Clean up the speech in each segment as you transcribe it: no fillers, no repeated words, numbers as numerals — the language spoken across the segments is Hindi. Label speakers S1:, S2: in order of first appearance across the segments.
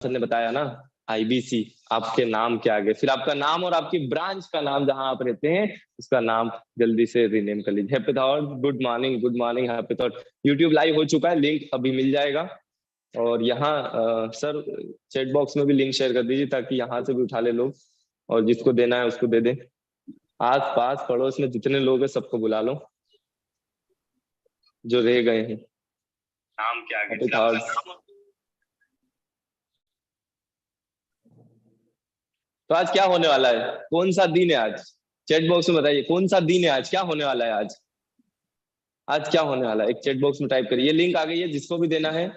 S1: सर ने बताया ना, आईबीसी आपके नाम के आगे, फिर आपका नाम और आपकी ब्रांच का नाम जहां आप रहते हैं उसका नाम जल्दी से रीनेम कर लीजिए। Happy thought, good morning, good morning, happy thought. YouTube live हो चुका है, लिंक अभी मिल जाएगा। और यहाँ सर चैट बॉक्स में भी लिंक शेयर कर दीजिए ताकि यहाँ से भी उठा ले लोग, और जिसको देना है उसको दे दें। आस पास पड़ोस में जितने लोग हैं सबको बुला लो जो रह गए हैं नाम के आगे। Happy thought. तो आज क्या होने वाला है, कौन सा दिन है आज? चैट बॉक्स में बताइए कौन सा दिन है आज, क्या होने वाला है आज? आज क्या होने वाला है एक चैट बॉक्स में टाइप करिए। लिंक आ गई है, जिसको भी देना है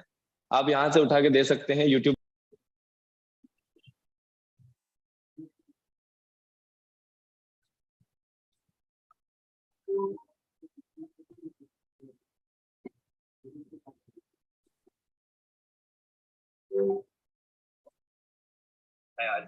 S1: आप यहाँ से उठा के दे सकते हैं। यूट्यूब आज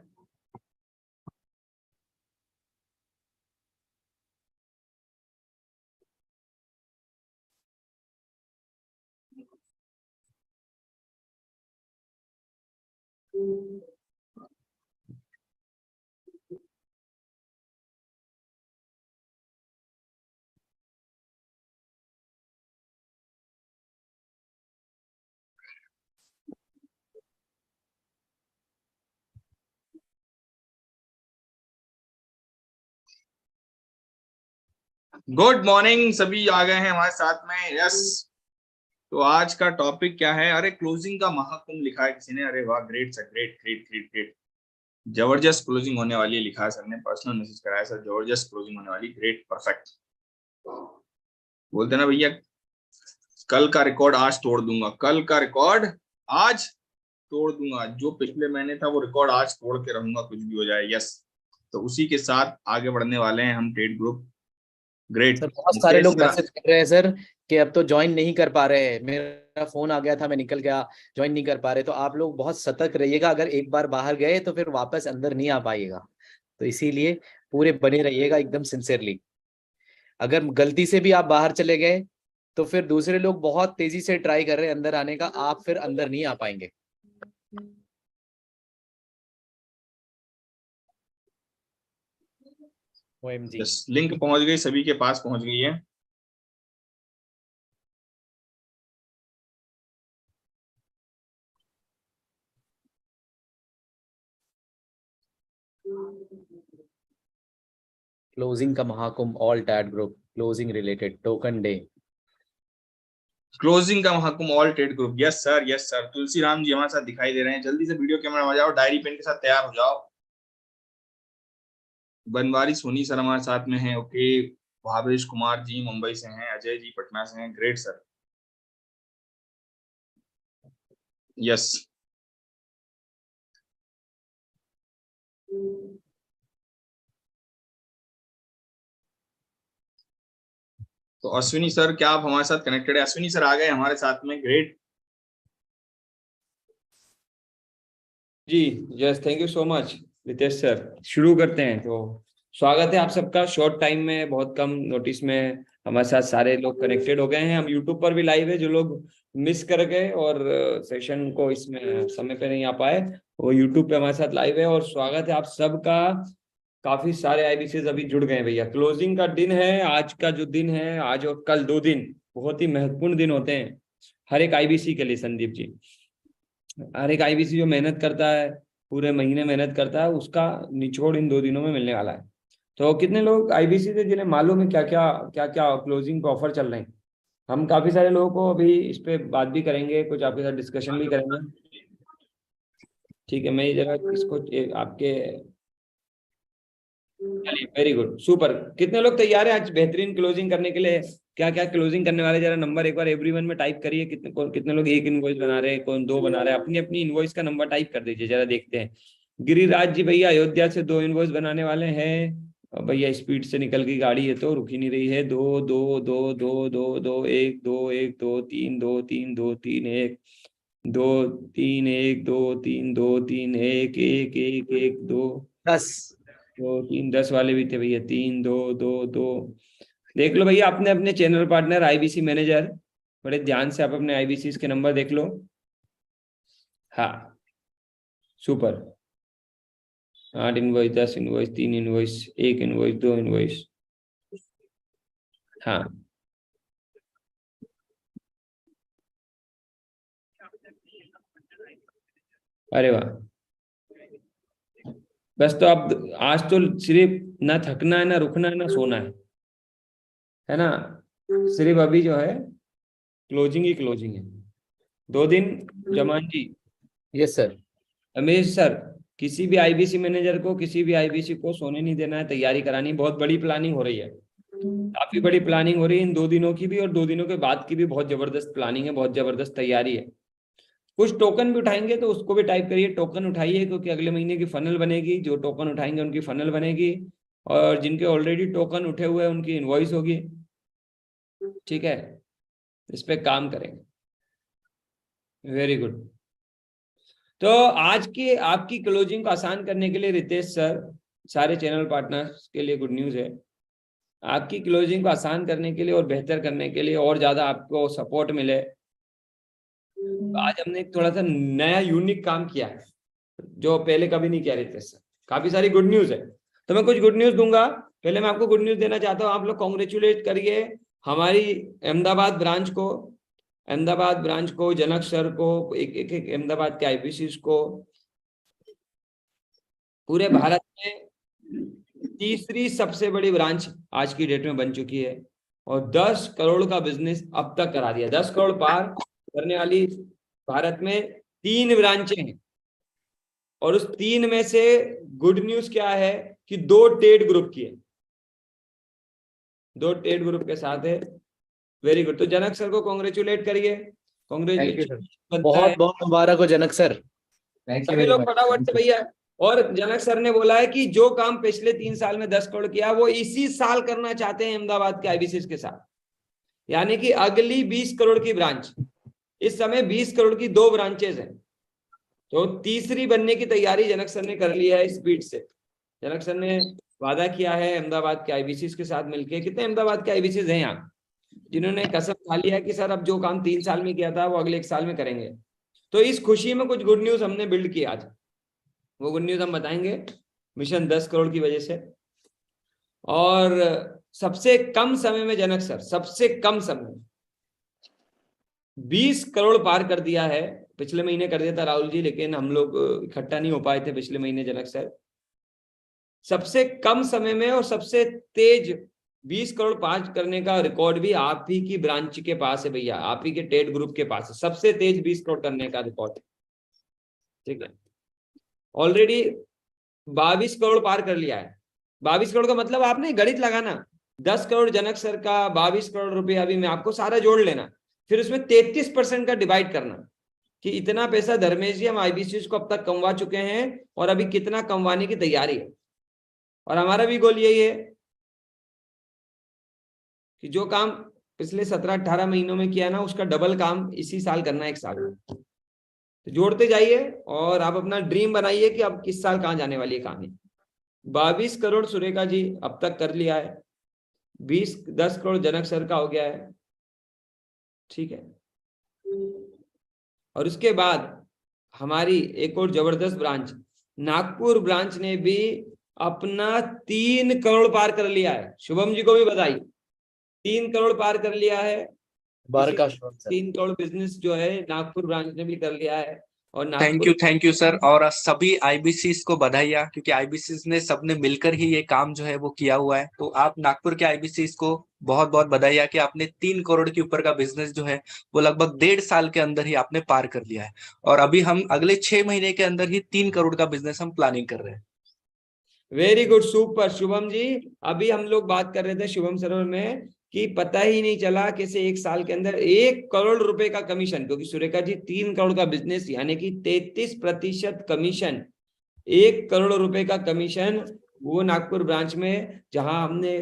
S2: गुड मॉर्निंग, सभी आ गए हैं हमारे साथ में। यस, तो आज का टॉपिक क्या है? अरे क्लोजिंग का महाकुंभ लिखा है किसी ने। अरे वाह, great sir, great great great great. जबरदस्त क्लोजिंग होने वाली है लिखा है सर ने, पर्सनल मैसेज कराया सर, जबरदस्त क्लोजिंग होने वाली, ग्रेट, परफेक्ट। बोलते ना भैया, कल का रिकॉर्ड आज तोड़ दूंगा, कल का रिकॉर्ड आज तोड़ दूंगा, जो पिछले महीने था वो रिकॉर्ड आज तोड़ के रहूंगा, कुछ भी हो जाए। यस, तो उसी के साथ आगे बढ़ने वाले हैं हम ट्रेड ग्रुप। ग्रेट
S3: सर, बहुत सारे लोग मैसेज कर रहे हैं सर कि अब तो ज्वाइन नहीं कर पा रहे हैं, मेरा फोन आ गया था, मैं निकल गया, ज्वाइन नहीं कर पा रहे। तो आप लोग बहुत सतर्क रहिएगा, अगर एक बार बाहर गए तो फिर वापस अंदर नहीं आ पाइएगा, तो इसीलिए पूरे बने रहिएगा एकदम सिंसियरली। अगर गलती से भी आप बाहर चले गए तो फिर दूसरे लोग बहुत तेजी से ट्राई कर रहे हैं अंदर आने का, आप फिर अंदर नहीं आ पाएंगे। OMG,
S2: लिंक पहुंच गई, सभी के पास पहुंच गई है।
S3: क्लोजिंग का महाकुंभ, ऑल टैड group, closing related token day.
S2: Closing का Mahakumbh, all trade group. Yes sir, yes sir. Tulsi Ram ji हमारे साथ दिखाई दे रहे हैं, जल्दी से वीडियो कैमरा में आ जाओ, डायरी पेन के साथ तैयार हो जाओ। बनवारी सोनी सर हमारे साथ में हैं। ओके, भावेश कुमार जी मुंबई से हैं, अजय जी पटना से हैं, ग्रेट सर। यस, तो अश्विनी सर, क्या आप हमारे साथ कनेक्टेड है? अश्विनी सर आ गए हमारे साथ में, great
S4: ji. Yes, thank you so much Ritesh sir. शुरू करते हैं। तो स्वागत है आप सबका। शॉर्ट टाइम में, बहुत कम नोटिस में हमारे साथ सारे लोग कनेक्टेड हो गए हैं। हम यूट्यूब पर भी लाइव है, जो लोग मिस कर गए और सेशन को इसमें समय पे नहीं आ पाए, वो यूट्यूब पे हमारे साथ लाइव है। और स्वागत है आप सबका। काफी सारे आईबीसीज अभी जुड़ गए हैं भैया। क्लोजिंग का दिन है आज का, जो दिन है आज और कल, 2 दिन बहुत ही महत्वपूर्ण दिन होते हैं हर एक आईबीसी के लिए। संदीप जी, हर एक आईबीसी जो मेहनत करता है, पूरे महीने मेहनत करता है, उसका निचोड़ इन 2 दिनों में मिलने वाला है। तो कितने लोग आईबीसी से जिन्हें मालूम है क्या क्या क्लोजिंग पे ऑफर चल रहे हैं? हम काफी सारे लोगों को अभी इस पे बात भी करेंगे, कुछ आपके साथ डिस्कशन भी करेंगे। ठीक है, मैं ये जगह इसको आपके, चलिए, वेरी गुड, सुपर। कितने लोग तैयार हैं आज बेहतरीन क्लोजिंग करने के लिए? क्या क्या क्लोजिंग करने वाले, जरा नंबर एक बार एवरीवन में टाइप करिए। कितने लोग एक इनवॉइस बना रहे हैं, कौन 2 बना रहे हैं? अपनी अपनी इनवॉइस का नंबर टाइप कर दीजिए, जरा देखते हैं। गिरिराज जी भैया अयोध्या से 2 इनवॉइस बनाने वाले हैं। भैया स्पीड से निकल गई गाड़ी, है तो रुक ही नहीं रही है। 2 2 2 2 2 2 1 2 1 2 3 2 3 2 3 1 2 3 1 2 3 2 3 1 1 1 1 2
S3: 10
S4: 2 3 10 वाले भी थे भैया। 3 2 2 2। देख लो भैया अपने अपने चैनल पार्टनर, आईबीसी मैनेजर, बड़े ध्यान से आप अपने आईबीसी के नंबर देख लो। हाँ, super. 8 invoice, 10 invoice, 3 invoice, 1 invoice, 2 invoice. हाँ, अरे वाह, बस तो अब आज तो सिर्फ ना थकना है, ना रुकना है, ना सोना है ना। सिर्फ अभी जो है क्लोजिंग ही क्लोजिंग है। 2 दिन Zaman ji.
S3: Yes sir.
S4: Ramesh sir, किसी भी आईबीसी मैनेजर को, किसी भी आईबीसी को सोने नहीं देना है, तैयारी करानी। बहुत बड़ी प्लानिंग हो रही है, काफी बड़ी प्लानिंग हो रही है इन 2 दिनों की भी, और 2 दिनों के बाद की भी बहुत जबरदस्त प्लानिंग है, बहुत जबरदस्त तैयारी है। कुछ टोकन भी उठाएंगे तो उसको भी टाइप करिए, टोकन उठाइए, क्योंकि अगले महीने की फनल बनेगी। जो टोकन उठाएंगे उनकी फनल बनेगी, और जिनके ऑलरेडी टोकन उठे हुए हैं उनकी इनवॉइस होगी। ठीक है, इस पे काम करेंगे। Very good. तो आज की आपकी क्लोजिंग को आसान करने के लिए रितेश सर, सारे चैनल पार्टनर्स के लिए गुड न्यूज है। आपकी क्लोजिंग को आसान करने के लिए और बेहतर करने के लिए, और ज्यादा आपको सपोर्ट मिले, तो आज हमने एक थोड़ा सा नया यूनिक काम किया है, जो पहले कभी नहीं किया रितेश सर। काफी सारी गुड न्यूज है, तो मैं कुछ गुड न्यूज दूंगा। पहले मैं आपको गुड न्यूज देना चाहता हूँ। आप लोग कॉन्ग्रेचुलेट करिए हमारी अहमदाबाद ब्रांच को, जनक सर को, एक अहमदाबाद के आईपीसीज को। पूरे भारत में तीसरी सबसे बड़ी ब्रांच आज की डेट में बन चुकी है, और 10 करोड़ का बिजनेस अब तक करा दिया। 10 करोड़ पार करने वाली भारत में 3 ब्रांचें हैं, और उस 3 में से गुड न्यूज क्या है कि 2 टेड ग्रुप की है, 2 टेड ग्रुप के साथ है। Very good. तो जनक सर को कॉन्ग्रेचुलेट करिए।
S3: कॉन्ग्रेचुलेशन, बहुत बहुत मुबारक हो जनक सर।
S4: सभी लोग फटाफट से भैया। और जनक सर ने बोला है कि जो काम पिछले 3 साल में 10 करोड़ किया, वो इसी साल करना चाहते हैं अहमदाबाद के आईबीसी के साथ। यानी कि अगली 20 करोड़ की ब्रांच, इस समय 20 करोड़ की 2 ब्रांचेस हैं, तो तीसरी बनने की तैयारी जनक सर ने कर ली है स्पीड से। जनक सर ने वादा किया है अहमदाबाद के आईबीसी के साथ मिलकर। कितने अहमदाबाद के आईबीसी हैं यहाँ जिन्होंने कसम खा लिया है कि सर अब जो काम 3 साल में किया था वो अगले 1 साल में करेंगे। तो इस खुशी में कुछ गुड न्यूज हमने बिल्ड किया आज, वो गुड न्यूज हम बताएंगे मिशन 10 करोड़ की वजह से। और सबसे कम समय में जनक सर, सबसे कम समय में 20 करोड़ पार कर दिया है। पिछले महीने कर दिया था राहुल जी, लेकिन हम लोग इकट्ठा नहीं हो पाए थे पिछले महीने। जनक सर सबसे कम समय में और सबसे तेज 20 करोड़ पार करने का रिकॉर्ड भी आप ही की ब्रांच के पास है भैया, आप ही के टेड ग्रुप के पास है सबसे तेज 20 करोड़ करने का रिकॉर्ड। ठीक है, ऑलरेडी 22 करोड़ पार कर लिया है। 22 करोड़ का मतलब आपने गणित लगाना, 10 करोड़ जनक सर का, 22 करोड़ रुपया अभी मैं आपको सारा जोड़ लेना, फिर उसमें 33% का डिवाइड करना कि इतना पैसा धर्मेश जी हम आईबीसी को अब तक कमवा चुके हैं और अभी कितना कमवाने की तैयारी है। और हमारा भी गोल यही है कि जो काम पिछले 17-18 महीनों में किया ना, उसका डबल काम इसी साल करना है, 1 साल में। तो जोड़ते जाइए और आप अपना ड्रीम बनाइए कि अब किस साल कहाँ जाने वाली है कहानी। 22 करोड़ सुरेखा जी अब तक कर लिया है, 10 करोड़ जनक सर का हो गया है। ठीक है, और उसके बाद हमारी एक और जबरदस्त ब्रांच नागपुर ब्रांच ने भी अपना 3 करोड़ पार कर लिया है। शुभम जी को भी बधाई, 3 करोड़ पार कर लिया है। 3 करोड़ बिजनेस जो है नागपुर ब्रांच ने भी कर लिया है। और
S5: थैंक यू सर। और सभी आईबीसी को बधाइयाँ, क्योंकि आईबीसी ने सबने मिलकर ही ये काम जो है वो किया हुआ है। तो आप नागपुर के आईबीसी को बहुत बहुत बधाइयाँ कि आपने 3 करोड़ के ऊपर का बिजनेस जो है वो लगभग 1.5 साल के अंदर ही आपने पार कर लिया है। और अभी हम अगले 6 महीने के अंदर ही 3 करोड़ का बिजनेस हम प्लानिंग कर रहे हैं।
S4: Very good, super Shubham ji. अभी हम लोग बात कर रहे थे शुभम सरोवर में कि पता ही नहीं चला कैसे 1 साल के अंदर 1 करोड़ रुपए का कमीशन, क्योंकि सुरेखा जी 3 करोड़ का बिजनेस यानी कि 33% कमीशन, 1 करोड़ रुपए का कमीशन वो नागपुर ब्रांच में जहां हमने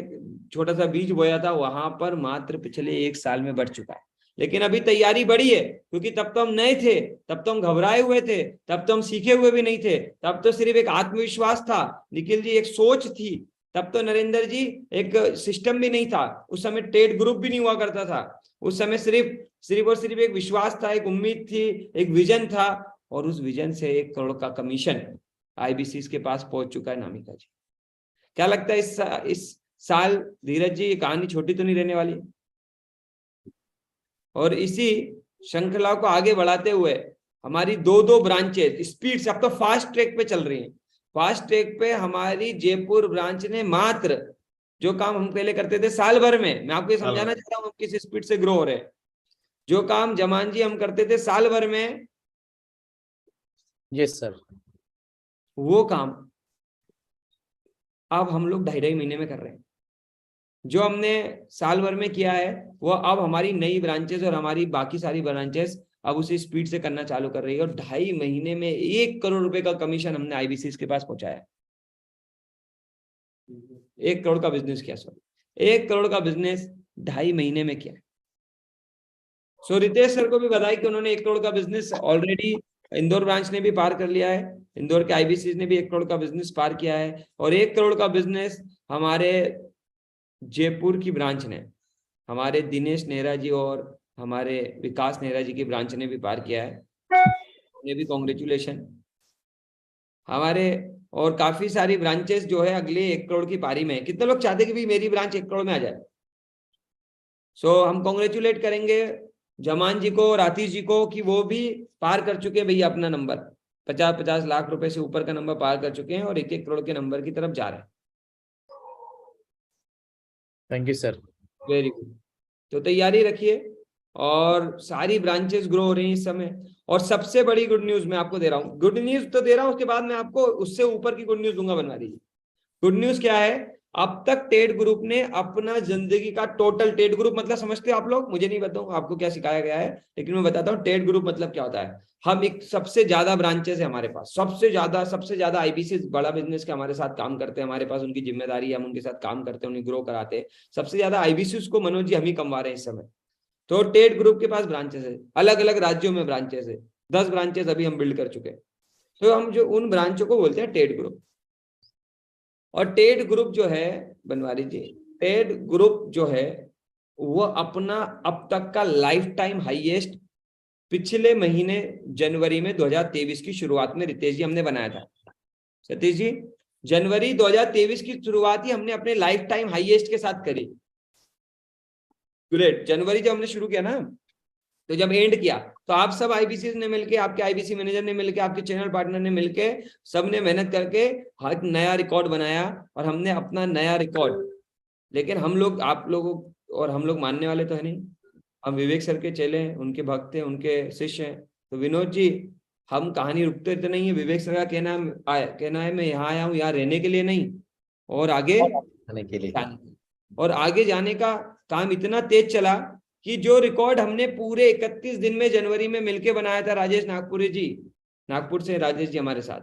S4: छोटा सा बीज बोया था वहां पर मात्र पिछले 1 साल में बढ़ चुका है। लेकिन अभी तैयारी बढ़ी है, क्योंकि तब तो हम नए थे, तब तो हम घबराए हुए थे, तब तो हम सीखे हुए भी नहीं थे, तब तो सिर्फ एक आत्मविश्वास था, निखिल जी एक सोच थी, तब तो नरेंद्र जी एक सिस्टम भी नहीं था, उस समय ट्रेड ग्रुप भी नहीं हुआ करता था, उस समय सिर्फ और सिर्फ एक विश्वास था, एक उम्मीद थी, एक विजन था। और उस विजन से 1 करोड़ का कमीशन आईबीसी के पास पहुंच चुका है नामिका जी। क्या लगता है इस साल धीरज जी ये कहानी छोटी तो नहीं रहने वाली? और इसी श्रृंखला को आगे बढ़ाते हुए हमारी 2 ब्रांचेस स्पीड से अब तो फास्ट ट्रैक पे चल रही हैं। फास्ट ट्रैक पे हमारी जयपुर ब्रांच ने मात्र जो काम हम पहले करते थे साल भर में, मैं आपको ये समझाना चाह रहा हूँ किस स्पीड से ग्रो हो रहे हैं। जो काम जमान जी हम करते थे साल भर में,
S3: यस सर,
S4: वो काम अब हम लोग 2.5 महीने में कर रहे हैं। जो हमने साल भर में किया है वो अब हमारी नई ब्रांचेस और हमारी बाकी सारी ब्रांचेस अब उसे स्पीड से करना चालू कर रही है। और 2.5 महीने में 1 करोड़ रुपए का कमीशन हमने आईबीसी के पास पहुंचाया। 1 करोड़ का बिजनेस किया, सॉरी 1 करोड़ का बिजनेस 2.5 महीने में किया। सो रितेश सर को भी बधाई कि उन्होंने 1 करोड़ का बिजनेस ऑलरेडी इंदौर ब्रांच ने भी पार कर लिया है। इंदौर के आईबीसी ने भी 1 करोड़ का बिजनेस पार किया है। और 1 करोड़ का बिजनेस हमारे जयपुर की ब्रांच ने, हमारे दिनेश नेहरा जी और हमारे विकास नेहरा जी की ब्रांच ने भी पार किया है। उन्हें भी कॉन्ग्रेचुलेशन। हमारे और काफी सारी ब्रांचेस जो है अगले 1 करोड़ की पारी में है। कितने लोग चाहते कि भी मेरी ब्रांच 1 करोड़ में आ जाए? सो हम कॉन्ग्रेचुलेट करेंगे जमान जी को और आतिश जी को कि वो भी पार कर चुके हैं भैया अपना नंबर, 50-50 लाख रुपए से ऊपर का नंबर पार कर चुके हैं और 1-1 करोड़ के नंबर की तरफ जा रहे हैं।
S3: Thank you sir.
S4: Very good. तो तैयारी रखिए और सारी ब्रांचेस ग्रो हो रही हैं इस समय। और सबसे बड़ी गुड न्यूज मैं आपको दे रहा हूँ, गुड न्यूज तो दे रहा हूँ, उसके बाद मैं आपको उससे ऊपर की गुड न्यूज दूंगा, बनवा दीजिए। गुड न्यूज क्या है? अब तक टेड ग्रुप ने अपना जिंदगी का टोटल, टेड ग्रुप मतलब समझते हो आप लोग? मुझे नहीं बताऊं आपको क्या सिखाया गया है, लेकिन मैं बताता हूँ टेड ग्रुप मतलब क्या होता है। हम एक सबसे ज्यादा ब्रांचेस है हमारे पास, सबसे ज्यादा आईबीसी बड़ा बिजनेस के हमारे साथ काम करते हैं, हमारे पास उनकी जिम्मेदारी है, हम उनके साथ काम करते हैं, उन्हें ग्रो कराते हैं। सबसे ज्यादा आईबीसी को मनोज जी हम ही कमवा रहे हैं इस समय। तो टेड ग्रुप के पास ब्रांचेस है, अलग अलग राज्यों में ब्रांचेस है, 10 ब्रांचेस अभी हम बिल्ड कर चुके हैं। तो हम जो उन ब्रांचों को बोलते हैं टेड ग्रुप। और टेड ग्रुप जो है बनवारी जी, टेड ग्रुप जो है वो अपना अब तक का लाइफ टाइम हाईएस्ट पिछले महीने जनवरी में 2023 की शुरुआत में रितेश जी हमने बनाया था। सतीश जी, जनवरी 2023 की शुरुआत ही हमने अपने लाइफ टाइम हाईएस्ट के साथ करी। ग्रेट। जनवरी जब हमने शुरू किया ना, तो जब एंड किया तो आप सब आईबीसी ने मिलके, आपके आईबीसी मैनेजर ने मिलके, आपके चैनल पार्टनर ने मिलके, सबने मेहनत करके एक नया रिकॉर्ड बनाया और हमने अपना नया रिकॉर्ड। लेकिन हम लोग, आप लोगों और हम लोग मानने वाले तो है नहीं, हम विवेक सर के चेले हैं, उनके भक्त हैं, उनके शिष्य हैं। तो विनोद जी, हम कहानी रुकते तो नहीं है। विवेक सर का कहना है मैं यहाँ आया हूँ यहाँ रहने के लिए नहीं, और आगे
S3: जाने के लिए।
S4: और आगे जाने का काम इतना तेज चला कि जो रिकॉर्ड हमने पूरे 31 दिन में जनवरी में मिलके बनाया था, राजेश नागपुरी जी, नागपुर से राजेश जी हमारे साथ,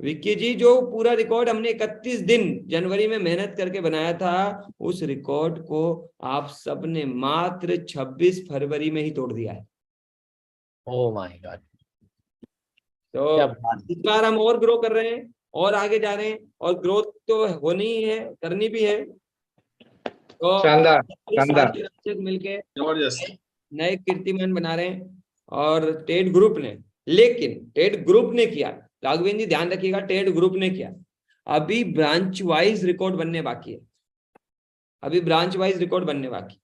S4: विक्की जी, जो पूरा रिकॉर्ड हमने 31 दिन जनवरी में मेहनत करके बनाया था, उस रिकॉर्ड को आप सबने मात्र 26 फरवरी में ही तोड़ दिया है।
S3: Oh my God.
S4: तो इस बार हम और ग्रो कर रहे हैं और आगे जा रहे हैं, और ग्रोथ तो होनी ही है, करनी भी है। तो
S2: शानदार
S4: मिलके
S2: जबरदस्त
S4: नए कीर्तिमान बना रहे हैं। और टेड ग्रुप ने, लेकिन टेड ग्रुप ने किया, राघवेंद्र जी ध्यान रखिएगा, टेड ग्रुप ने किया, अभी ब्रांच वाइज रिकॉर्ड बनने बाकी है, अभी ब्रांच वाइज रिकॉर्ड बनने बाकी।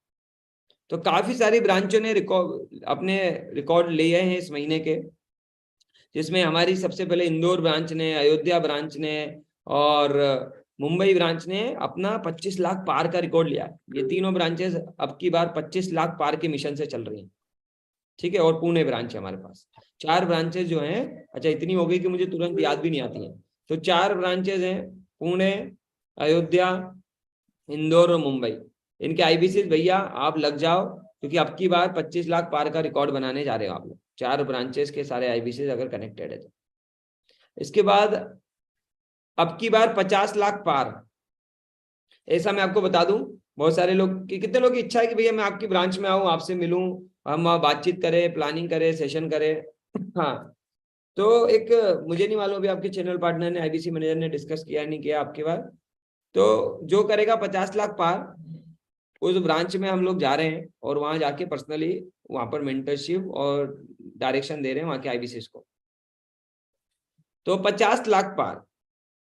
S4: तो काफी सारी ब्रांचों ने अपने रिकॉर्ड लिए हैं इस महीने के, जिसमें हमारी सबसे पहले इंदौर ब्रांच ने, अयोध्या ब्रांच ने और मुंबई ब्रांच ने अपना 25 लाख पार का रिकॉर्ड लिया है। ये तीनों ब्रांचेस अब की बार 25 लाख पार के मिशन से चल रही हैं, ठीक है। और पुणे ब्रांच है हमारे पास। 4 ब्रांचेस जो हैं, अच्छा इतनी हो गई कि मुझे तुरंत याद भी नहीं आती हैं। तो 4 ब्रांचेस हैं, पुणे, अयोध्या, इंदौर और मुंबई। इनके आईबीसी भैया आप लग जाओ, क्योंकि अब की बार 25 लाख पार का रिकॉर्ड बनाने जा रहे हो आप लोग। 4 ब्रांचेस के सारे आईबीसी अगर कनेक्टेड है तो। इसके बाद अब की बार 50 लाख पार, ऐसा मैं आपको बता दूं, बहुत सारे लोग की, कितने लोग की इच्छा है कि भैया मैं आपकी ब्रांच में आऊं, आपसे मिलूं, हम बातचीत करें, प्लानिंग करें, सेशन करें। हाँ, तो एक मुझे नहीं मालूम अभी आपके चैनल पार्टनर ने, आईबीसी मैनेजर ने डिस्कस किया नहीं किया आपके बार। तो जो करेगा 50 लाख पार, उस ब्रांच में हम लोग जा रहे हैं और वहां जाके पर्सनली वहां पर मेंटरशिप और डायरेक्शन दे रहे हैं वहां के आईबीसी को। तो 50 लाख पार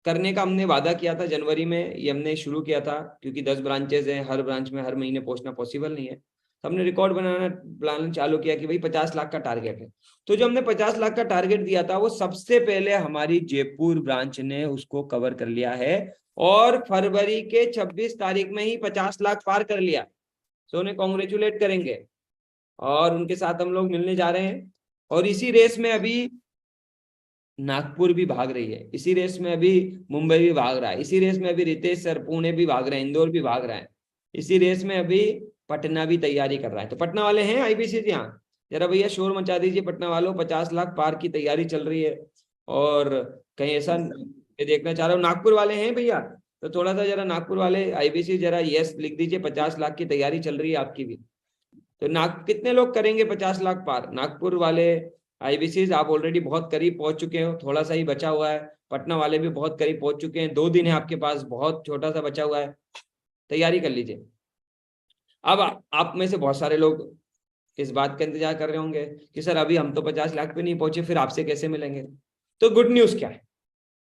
S4: करने का हमने वादा किया था जनवरी में, ये हमने शुरू किया था, क्योंकि 10 ब्रांचेस हैं, हर ब्रांच में हर महीने पहुंचना पॉसिबल नहीं है। तो हमने रिकॉर्ड बनाना प्लान चालू किया कि भाई 50 लाख का टारगेट है। तो जो हमने 50 लाख का टारगेट दिया था वो सबसे पहले हमारी जयपुर ब्रांच ने उसको कवर कर लिया है, और फरवरी के 26 तारीख में ही 50 लाख पार कर लिया। तो उन्हें कॉन्ग्रेचुलेट करेंगे, और उनके साथ हम लोग मिलने जा रहे हैं। और इसी रेस में अभी नागपुर भी भाग रही है, इसी रेस में अभी मुंबई भी भाग रहा है, इसी रेस में अभी रितेश सर पुणे भी भाग रहे हैं, इंदौर भी भाग रहा है, इसी रेस में अभी पटना भी तैयारी कर रहा है। तो पटना वाले हैं आईबीसी यहाँ, जरा भैया शोर मचा दीजिए पटना वालों, 50 लाख पार की तैयारी चल रही है। और कहीं ऐसा मैं देखना चाह रहा हूँ, नागपुर वाले हैं भैया, तो थोड़ा सा जरा नागपुर वाले आईबीसी जरा यस लिख दीजिए, 50 लाख की तैयारी चल रही है आपकी भी। तो कितने लोग करेंगे 50 लाख पार? नागपुर वाले आईबीसी आप ऑलरेडी बहुत करीब पहुंच चुके हो, थोड़ा सा ही बचा हुआ है। पटना वाले भी बहुत करीब पहुंच चुके हैं, 2 दिन है आपके पास, बहुत छोटा सा बचा हुआ है, तैयारी कर लीजिए। अब आप में से बहुत सारे लोग इस बात का इंतजार कर रहे होंगे कि सर अभी हम तो 50 लाख पे नहीं पहुंचे, फिर आपसे कैसे मिलेंगे? तो गुड न्यूज क्या है?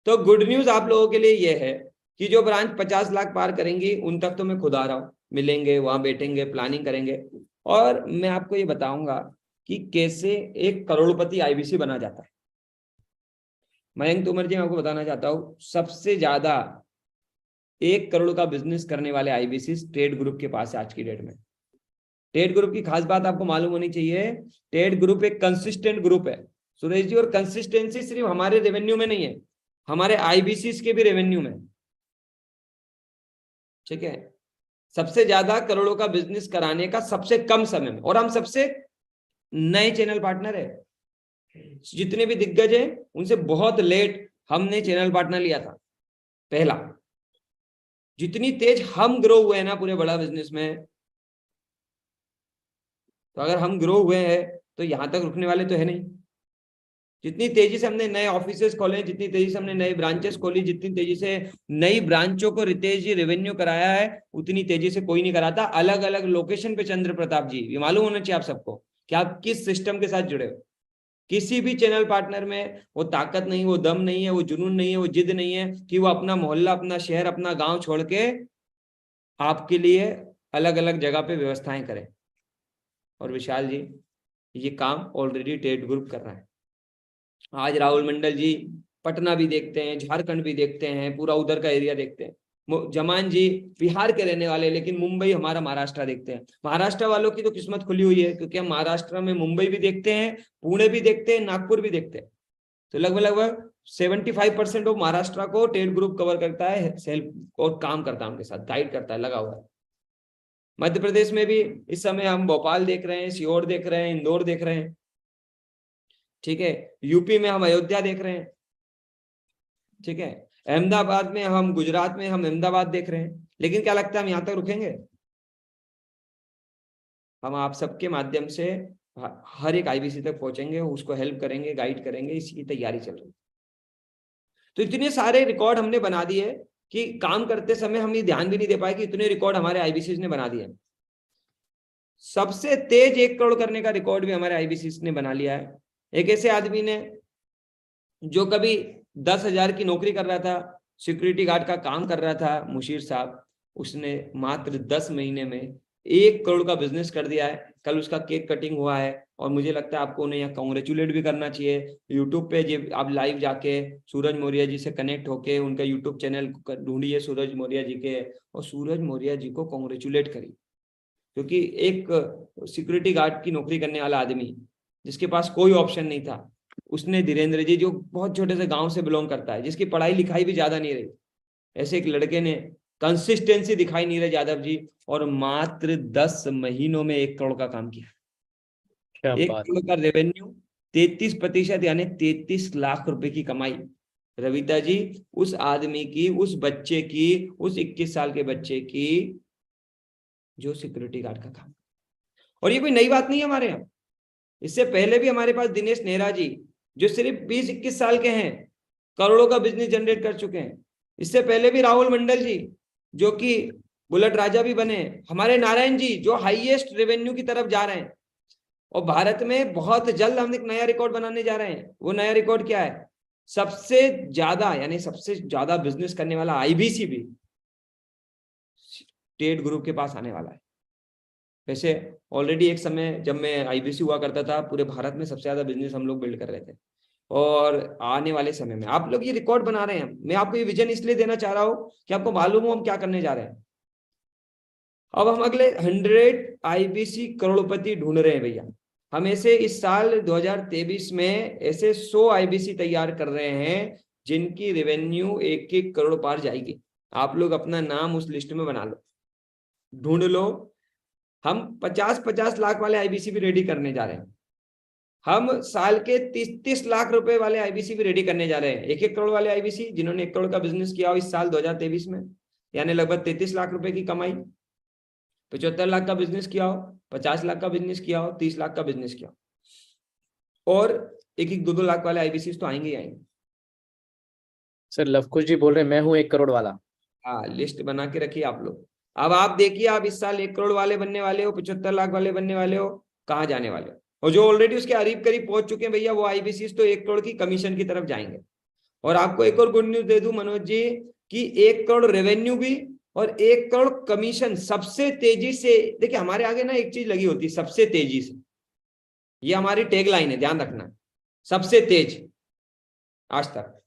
S4: तो गुड न्यूज आप लोगों के लिए ये है कि जो ब्रांच 50 लाख पार करेंगी उन तक तो मैं खुद आ रहा हूँ, मिलेंगे, वहां बैठेंगे, प्लानिंग करेंगे, और मैं आपको ये बताऊंगा कि कैसे एक करोड़पति आईबीसी बना जाता है। मयंक तोमर जी, मैं आपको बताना चाहता हूं, सबसे ज्यादा 1 करोड़ का बिजनेस करने वाले आईबीसी ट्रेड ग्रुप के पास है आज की डेट में। ट्रेड ग्रुप की खास बात आपको मालूम होनी चाहिए, ट्रेड ग्रुप एक कंसिस्टेंट ग्रुप है सुरेश जी, और कंसिस्टेंसी सिर्फ हमारे रेवेन्यू में नहीं है, हमारे आईबीसी के भी रेवेन्यू में, ठीक है। सबसे ज्यादा करोड़ों का बिजनेस कराने का सबसे कम समय में, और हम सबसे नए चैनल पार्टनर है। जितने भी दिग्गज हैं उनसे बहुत लेट हमने चैनल पार्टनर लिया था पहला। जितनी तेज हम ग्रो हुए हैं ना पूरे बड़ा बिजनेस में, तो अगर हम ग्रो हुए हैं तो यहां तक रुकने वाले तो है नहीं। जितनी तेजी से हमने नए ऑफिसेस खोले, जितनी तेजी से हमने नई ब्रांचेस खोली, जितनी तेजी से नई ब्रांचों को रितेश जी रेवेन्यू कराया है, उतनी तेजी से कोई नहीं कराता। अलग अलग लोकेशन पे चंद्र प्रताप जी, ये मालूम होना चाहिए आप सबको कि आप किस सिस्टम के साथ जुड़े हो। किसी भी चैनल पार्टनर में वो ताकत नहीं, वो दम नहीं है, वो जुनून नहीं है, वो जिद नहीं है कि वो अपना मोहल्ला, अपना शहर, अपना गांव छोड़ के आपके लिए अलग अलग जगह पे व्यवस्थाएं करें। और विशाल जी, ये काम ऑलरेडी ट्रेड ग्रुप कर रहा है। आज राहुल मंडल जी पटना भी देखते हैं, झारखंड भी देखते हैं, पूरा उधर का एरिया देखते हैं। जमान जी बिहार के रहने वाले, लेकिन मुंबई हमारा महाराष्ट्र देखते हैं। महाराष्ट्र वालों की तो किस्मत खुली हुई है, क्योंकि हम महाराष्ट्र में मुंबई भी देखते हैं, पुणे भी देखते हैं, नागपुर भी देखते हैं। तो लगभग 75% ऑफ महाराष्ट्र को ट्रेड ग्रुप कवर करता है, सेल्फ और काम करता है, उनके साथ गाइड करता है, लगा हुआ है। मध्य प्रदेश में भी इस समय हम भोपाल देख रहे हैं, सीहोर देख रहे हैं, इंदौर देख रहे हैं, ठीक है। यूपी में हम अयोध्या देख रहे हैं, ठीक है। अहमदाबाद में हम, गुजरात में हम अहमदाबाद देख रहे हैं। लेकिन क्या लगता है हम यहां तक रुकेंगे? हम आप सबके माध्यम से हर एक आईबीसी तक पहुंचेंगे, उसको हेल्प करेंगे, गाइड करेंगे, इसकी तैयारी चल रही है। तो इतने सारे रिकॉर्ड हमने बना दिए कि काम करते समय हम ये ध्यान भी नहीं दे पाए कि इतने रिकॉर्ड हमारे आईबीसी ने बना दिए। सबसे तेज 1 करोड़ करने का रिकॉर्ड भी हमारे आईबीसी ने बना लिया है। एक ऐसे आदमी ने जो कभी 10,000 की नौकरी कर रहा था, सिक्योरिटी गार्ड का काम कर रहा था, मुशीर साहब, उसने मात्र 10 महीने में 1 करोड़ का बिजनेस कर दिया है। कल उसका केक कटिंग हुआ है, और मुझे लगता है आपको उन्हें यहाँ कॉन्ग्रेचुलेट भी करना चाहिए। यूट्यूब पे आप लाइव जाके सूरज मौर्य जी से कनेक्ट होके उनका यूट्यूब चैनल ढूंढिए सूरज मौर्य जी के, और सूरज मौर्य जी को कॉन्ग्रेचुलेट करिए, क्योंकि एक सिक्योरिटी गार्ड की नौकरी करने वाला आदमी जिसके पास कोई ऑप्शन नहीं था, उसने धीरेन्द्र जी जो बहुत छोटे से गांव से बिलोंग करता है, जिसकी पढ़ाई लिखाई भी ज्यादा नहीं रही, ऐसे एक लड़के ने कंसिस्टेंसी दिखाई नहीं रही यादव जी, और मात्र 10 महीनों में 1 करोड़ का काम किया। 1 करोड़ का रेवेन्यू, 33% यानी 33 लाख रुपए की कमाई। रविता जी, उस आदमी की, उस बच्चे की, उस 21 साल के बच्चे की जो सिक्योरिटी गार्ड का काम। और ये कोई नई बात नहीं है हमारे यहाँ, इससे पहले भी हमारे पास दिनेश नेहरा जी जो सिर्फ 20-21 साल के हैं, करोड़ों का बिजनेस जनरेट कर चुके हैं। इससे पहले भी राहुल मंडल जी जो कि बुलेट राजा भी बने, हमारे नारायण जी जो हाईएस्ट रेवेन्यू की तरफ जा रहे हैं, और भारत में बहुत जल्द हम एक नया रिकॉर्ड बनाने जा रहे हैं। वो नया रिकॉर्ड क्या है? सबसे ज्यादा यानी सबसे ज्यादा बिजनेस करने वाला आईबीसी भी टेट ग्रुप के पास आने वाला है। वैसे ऑलरेडी एक समय जब मैं आईबीसी हुआ करता था, पूरे भारत में सबसे ज्यादा बिजनेस हम लोग बिल्ड कर रहे थे, और आने वाले समय में आप लोग ये रिकॉर्ड बना रहे हैं। मैं आपको ये विजन इसलिए देना चाह रहा हूँ कि आपको मालूम हो हम क्या करने जा रहे हैं। अब हम अगले 100 आईबीसी करोड़पति ढूंढ रहे हैं भैया। हम ऐसे इस साल 2023 में ऐसे 100 आईबीसी तैयार कर रहे हैं जिनकी रेवेन्यू 1-1 करोड़ पार जाएगी। आप लोग अपना नाम उस लिस्ट में बना लो, ढूंढ लो। हम 50-50 लाख वाले आईबीसी भी रेडी करने जा रहे हैं। हम साल के 30-30 लाख रुपए वाले आईबीसी भी रेडी करने जा रहे हैं। 1-1 करोड़ वाले आईबीसी जिन्होंने 1 करोड़ का बिजनेस किया हो इस साल 2023 में, यानी लगभग 33 लाख रुपए की कमाई, 75 लाख का बिजनेस किया हो, 50 लाख का बिजनेस किया हो, 30 लाख का बिजनेस किया हो, और 1-1, 2-2 लाख वाले आईबीसी तो आएंगे ही आएंगे।
S3: सर लवकुश जी बोल रहे हैं मैं हूँ 1 करोड़ वाला।
S4: हाँ, लिस्ट बना के रखिए आप लोग। अब आप देखिए, आप इस साल 1 करोड़ वाले बनने वाले हो, 75 लाख वाले बनने वाले हो, कहाँ जाने वाले हो। और जो ऑलरेडी उसके करीब पहुंच चुके हैं भैया, वो आईबीसी तो 1 करोड़ की कमीशन की तरफ जाएंगे। और आपको एक और गुड न्यूज दे दूं मनोज जी, कि 1 करोड़ रेवेन्यू भी और 1 करोड़ कमीशन सबसे तेजी से। देखिए हमारे आगे ना एक चीज लगी होती है, सबसे तेजी से। ये हमारी टैग लाइन है, ध्यान रखना, सबसे तेज आज तक।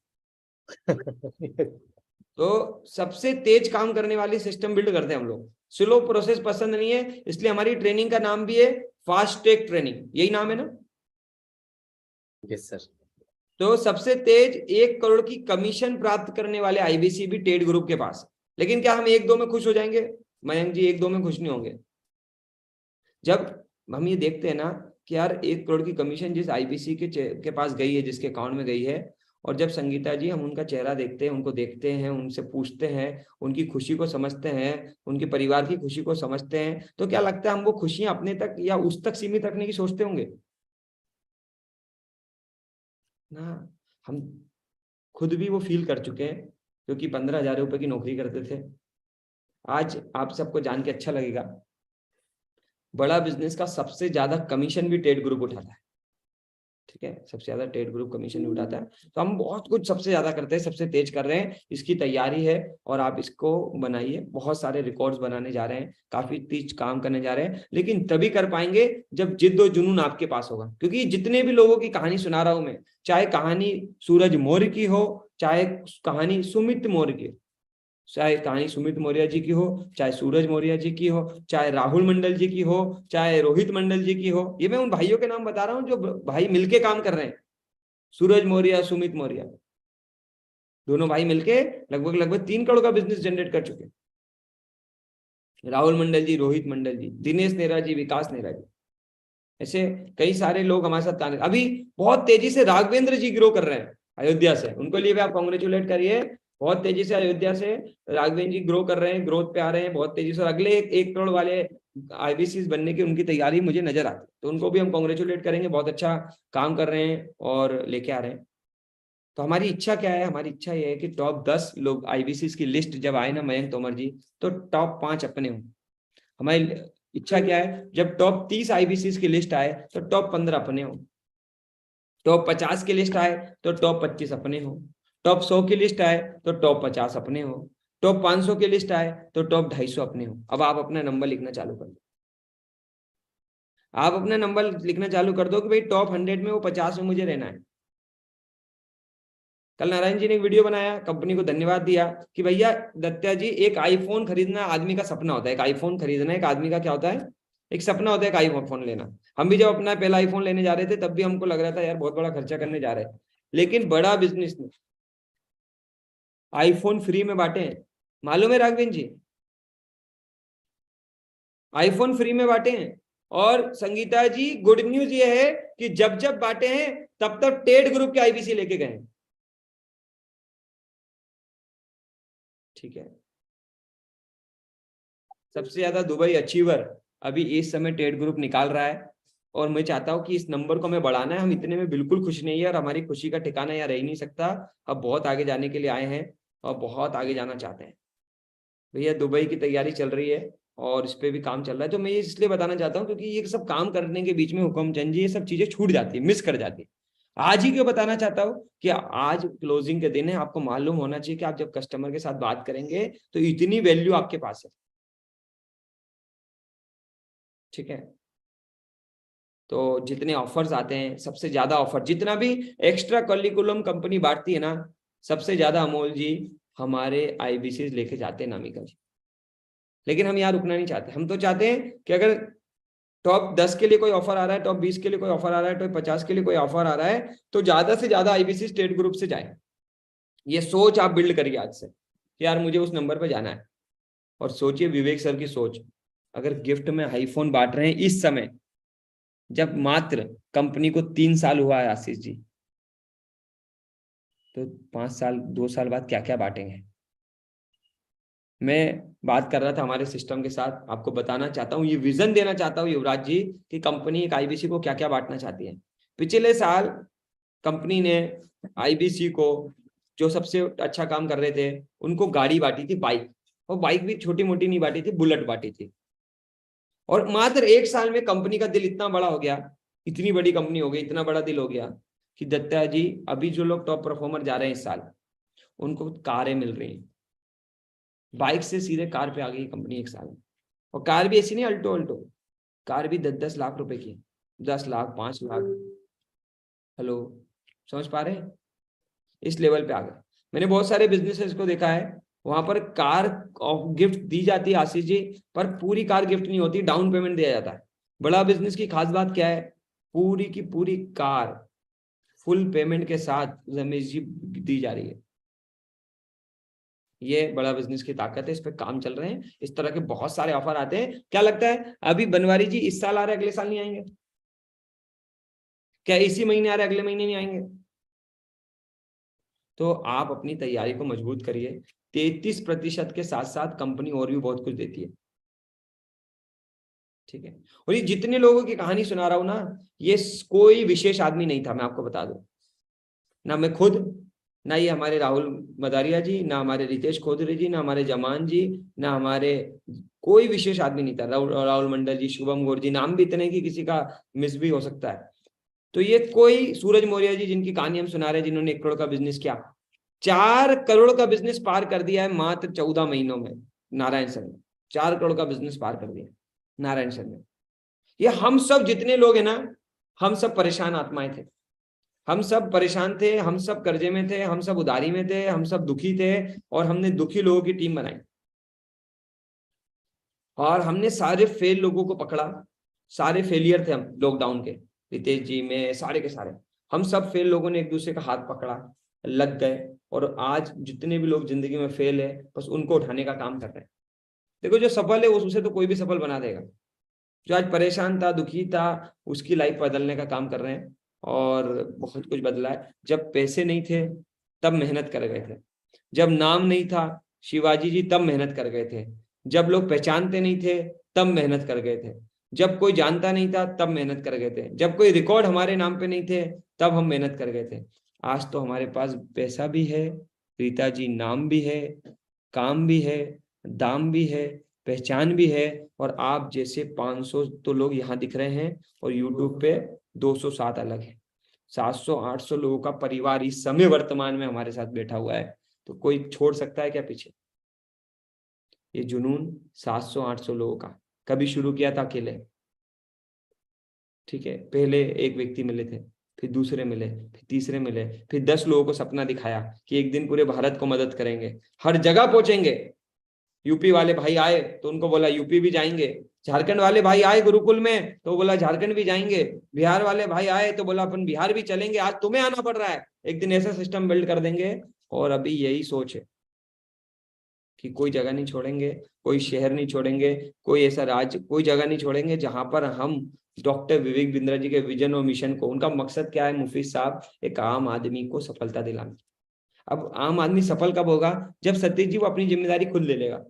S4: तो सबसे तेज काम करने वाली सिस्टम बिल्ड करते हैं हम लोग। स्लो प्रोसेस पसंद नहीं है, इसलिए हमारी ट्रेनिंग का नाम भी है फास्ट ट्रैक ट्रेनिंग, यही नाम है ना?
S3: Yes sir.
S4: तो सबसे तेज 1 करोड़ की कमीशन प्राप्त करने वाले आईबीसी भी टेट ग्रुप के पास। लेकिन क्या हम 1-2 में खुश हो जाएंगे? मयंक जी 1-2 में खुश नहीं होंगे। जब हम ये देखते हैं ना कि यार 1 करोड़ की कमीशन जिस आईबीसी के पास गई है, जिसके अकाउंट में गई है, और जब संगीता जी हम उनका चेहरा देखते हैं, उनको देखते हैं, उनसे पूछते हैं, उनकी खुशी को समझते हैं, उनके परिवार की खुशी को समझते हैं, तो क्या लगता है हम वो खुशियां अपने तक या उस तक सीमित रखने की सोचते होंगे ना? हम खुद भी वो फील कर चुके हैं, क्योंकि 15,000 रुपए की नौकरी करते थे। आज आप सबको जान के अच्छा लगेगा, बड़ा बिजनेस का सबसे ज्यादा कमीशन भी टेट ग्रुप उठाता है। ठीक है, सबसे ज्यादा टेट ग्रुप कमीशन भी उठाता है। तो हम बहुत कुछ सबसे ज्यादा करते हैं, सबसे तेज कर रहे हैं, इसकी तैयारी है। और आप इसको बनाइए, बहुत सारे रिकॉर्ड्स बनाने जा रहे हैं, काफी तेज काम करने जा रहे हैं, लेकिन तभी कर पाएंगे जब जिद्द और जुनून आपके पास होगा। क्योंकि जितने भी लोगों की कहानी सुना रहा हूं मैं, चाहे कहानी सूरज मौर्य की हो, चाहे कहानी सुमित मौर्य की, चाहे कहानी सुमित मौर्य जी की हो, चाहे सूरज मौर्य जी की हो, चाहे राहुल मंडल जी की हो, चाहे रोहित मंडल जी की हो, ये मैं उन भाइयों के नाम बता रहा हूं जो भाई मिलके काम कर रहे हैं। सूरज मौर्य, सुमित मौर्य, दोनों भाई मिलके लगभग 3 करोड़ का बिजनेस जनरेट कर चुके। राहुल मंडल जी, रोहित मंडल जी, दिनेश नेहरा जी, विकास नेहरा जी, ऐसे कई सारे लोग हमारे साथ काम। अभी बहुत तेजी से राघवेंद्र जी ग्रो कर रहे हैं अयोध्या से, उनको लिए भी आप कॉन्ग्रेचुलेट करिए। बहुत तेजी से अयोध्या से राघवेंद्र जी ग्रो कर रहे हैं, ग्रोथ पे आ रहे हैं बहुत तेजी से। अगले 1 करोड़ वाले आईबीसी बनने की उनकी तैयारी मुझे नजर आती है, तो उनको भी हम कॉन्ग्रेचुलेट करेंगे, बहुत अच्छा काम कर रहे हैं और लेके आ रहे हैं। तो हमारी इच्छा क्या है? हमारी इच्छा ये है कि टॉप 10 लोग आईबीसी की लिस्ट जब आए ना मयंक तोमर जी, तो टॉप 5 अपने हों। हमारी इच्छा क्या है? जब टॉप 30 आईबीसी की लिस्ट आए तो टॉप 15 अपने हो, टॉप 50 की लिस्ट आए तो टॉप 25 अपने हो, टॉप 100 की लिस्ट आए तो टॉप 50 अपने हो, टॉप 500 की लिस्ट आए तो टॉप 250 अपने हो। अब आप अपना नंबर लिखना चालू कर दो, आप अपना नंबर लिखना चालू कर दो कि भाई टॉप 100 में वो 50 में मुझे रहना है। कल नारायण जी ने एक वीडियो बनाया, कंपनी को धन्यवाद दिया कि भैया दत्ता जी, एक आईफोन खरीदना आदमी का सपना होता है। एक आईफोन खरीदना एक आदमी का क्या होता है? एक सपना होता है, एक आईफोन लेना। हम भी जब अपना पहला आईफोन लेने जा रहे थे तब भी हमको लग रहा था यार बहुत बड़ा खर्चा करने जा रहे हैं, लेकिन बड़ा बिजनेस ने आईफोन फ्री में बांटे हैं, मालूम है राघवेंद्र जी? आईफोन फ्री में बांटे हैं। और संगीता जी गुड न्यूज ये है कि जब जब बांटे हैं तब तक टेट ग्रुप के आईबीसी लेके गए। ठीक है, सबसे ज्यादा दुबई अचीवर अभी इस समय टेट ग्रुप निकाल रहा है, और मैं चाहता हूं कि इस नंबर को हमें बढ़ाना है। हम इतने में बिल्कुल खुश नहीं है, और हमारी खुशी का ठिकाना यहाँ रह ही नहीं सकता। अब बहुत आगे जाने के लिए आए हैं और बहुत आगे जाना चाहते हैं भैया। दुबई की तैयारी चल रही है और इस पे भी काम चल रहा है। तो मैं ये इसलिए बताना चाहता हूँ क्योंकि ये सब काम करने के बीच में हुक्मचंद जी ये सब चीजें छूट जाती है, मिस कर जाती है। आज ही क्यों बताना चाहता हूं कि आज क्लोजिंग के दिन है, आपको मालूम होना चाहिए कि आप जब कस्टमर के साथ बात करेंगे तो इतनी वैल्यू आपके पास है। ठीक है, तो जितने ऑफर्स आते हैं, सबसे ज्यादा ऑफर जितना भी एक्स्ट्रा करिकुलम कंपनी बांटती है ना, सबसे ज्यादा अमोल जी हमारे आईबीसी लेके जाते हैं, नामिका जी। लेकिन हम यहाँ रुकना नहीं चाहते, हम तो चाहते हैं कि अगर टॉप 10 के लिए कोई ऑफर आ रहा है, टॉप 20 के लिए कोई ऑफर आ रहा है, टॉप 50 के लिए कोई ऑफर आ रहा है, तो ज्यादा से ज्यादा आईबीसी स्टेट ग्रुप से जाए। ये सोच आप बिल्ड करिए आज से कि यार मुझे उस नंबर पे जाना है। और सोचिए विवेक सर की सोच, अगर गिफ्ट में आईफोन बांट रहे हैं इस समय, जब मात्र कंपनी को 3 साल हुआ है आशीष जी, तो 5 साल 2 साल बाद क्या क्या बांटेंगे। मैं बात कर रहा था हमारे सिस्टम के साथ, आपको बताना चाहता हूँ, ये विजन देना चाहता हूँ युवराज जी कि कंपनी एक आईबीसी को क्या क्या बांटना चाहती है। पिछले साल कंपनी ने आईबीसी को जो सबसे अच्छा काम कर रहे थे उनको गाड़ी बांटी थी, बाइक, और बाइक भी छोटी मोटी नहीं बांटी थी, बुलेट बांटी थी। और मात्र 1 साल में कंपनी का दिल इतना बड़ा हो गया, इतनी बड़ी कंपनी हो गई, इतना बड़ा दिल हो गया कि दत्ता जी अभी जो लोग टॉप परफॉर्मर जा रहे हैं इस साल, उनको कारें मिल रही हैं, बाइक से सीधे कार पे आ गई कंपनी 1 साल में। और कार भी ऐसी नहीं अल्टो अल्टो, कार भी 10-10 लाख रुपए की, 10 लाख 5 लाख। हेलो, समझ पा रहे हैं? इस लेवल पे आ गए। मैंने बहुत सारे बिजनेसेस को देखा है, वहां पर कार गिफ्ट दी जाती है आशीष जी, पर पूरी कार गिफ्ट नहीं होती, डाउन पेमेंट दिया जाता है। बड़ा बिजनेस की खास बात क्या है, पूरी की पूरी कार फुल पेमेंट के साथ रमेश जी दी जा रही है। ये बड़ा बिजनेस की ताकत है, इस पे काम चल रहे हैं। इस तरह के बहुत सारे ऑफर आते हैं। क्या लगता है अभी बनवारी जी इस साल आ रहे, अगले साल नहीं आएंगे? क्या इसी महीने आ रहे, अगले महीने नहीं आएंगे? तो आप अपनी तैयारी को मजबूत करिए। 33% के साथ साथ कंपनी और भी बहुत कुछ देती है। ठीक है, और ये जितने लोगों की कहानी सुना रहा हूं ना, ये कोई विशेष आदमी नहीं था, मैं आपको बता दूं। ना मैं खुद, ना ये हमारे राहुल मदारिया जी, ना हमारे रितेश खोदरे जी, ना हमारे जमान जी, ना हमारे कोई विशेष आदमी नहीं था। राहुल मंडल जी, शुभम गौर जी, नाम भी इतने कि किसी का मिस भी हो सकता है। तो ये कोई सूरज मौर्य जी जिनकी कहानी हम सुना रहे हैं, जिन्होंने 1 करोड़ का बिजनेस किया, 4 करोड़ का बिजनेस पार कर दिया है मात्र 14 महीनों में। नारायण सर ने 4 करोड़ का बिजनेस पार कर दिया, नारायण सर ने। ये हम सब जितने लोग हैं ना, हम सब परेशान आत्माएं थे, हम सब परेशान थे, हम सब कर्जे में थे, हम सब उधारी में थे, हम सब दुखी थे, और हमने दुखी लोगों की टीम बनाई और हमने सारे फेल लोगों को पकड़ा। सारे फेलियर थे हम लॉकडाउन के, रितेश जी में सारे के सारे, हम सब फेल लोगों ने एक दूसरे का हाथ पकड़ा, लग गए, और आज जितने भी लोग जिंदगी में फेल है बस उनको उठाने का काम कर रहे हैं। देखो जो सफल है उसे तो कोई भी सफल बना देगा। जो आज परेशान था, दुखी था, उसकी लाइफ बदलने का काम कर रहे हैं, और बहुत कुछ बदला है। जब पैसे नहीं थे तब मेहनत कर गए थे, जब नाम नहीं था शिवाजी जी तब मेहनत कर गए थे, जब लोग पहचानते नहीं थे तब मेहनत कर गए थे, जब कोई जानता नहीं था तब मेहनत कर गए थे, जब कोई रिकॉर्ड हमारे नाम पे नहीं थे तब हम मेहनत कर गए थे। आज तो हमारे पास पैसा भी है, रीता जी नाम भी है, काम भी है, दाम भी है, पहचान भी है, और आप जैसे 500 तो लोग यहाँ दिख रहे हैं, और यूट्यूब पे 207 अलग है। 700-800 लोगों का परिवार इस समय वर्तमान में हमारे साथ बैठा हुआ है। तो कोई छोड़ सकता है क्या पीछे? ये जुनून 700-800 लोगों का कभी शुरू किया था अकेले। ठीक है, पहले एक व्यक्ति मिले थे, फिर दूसरे मिले, फिर तीसरे मिले, फिर 10 लोगों को सपना दिखाया कि एक दिन पूरे भारत को मदद करेंगे, हर जगह पहुंचेंगे। यूपी वाले भाई आए तो उनको बोला यूपी भी जाएंगे, झारखंड वाले भाई आए गुरुकुल में तो बोला झारखंड भी जाएंगे, बिहार वाले भाई आए तो बोला अपन बिहार भी चलेंगे, आज तुम्हें आना पड़ रहा है, एक दिन ऐसा सिस्टम बिल्ड कर देंगे। और अभी यही सोच है कि कोई जगह नहीं छोड़ेंगे, कोई शहर नहीं छोड़ेंगे, कोई ऐसा राज्य, कोई जगह नहीं छोड़ेंगे जहां पर हम डॉक्टर विवेक बिंद्रा जी के विजन और मिशन को, उनका मकसद क्या है मुफीद साहब, एक आम आदमी को सफलता दिलाना। अब आम आदमी सफल कब होगा? जब सतीश जी वो अपनी जिम्मेदारी खुद ले लेगा।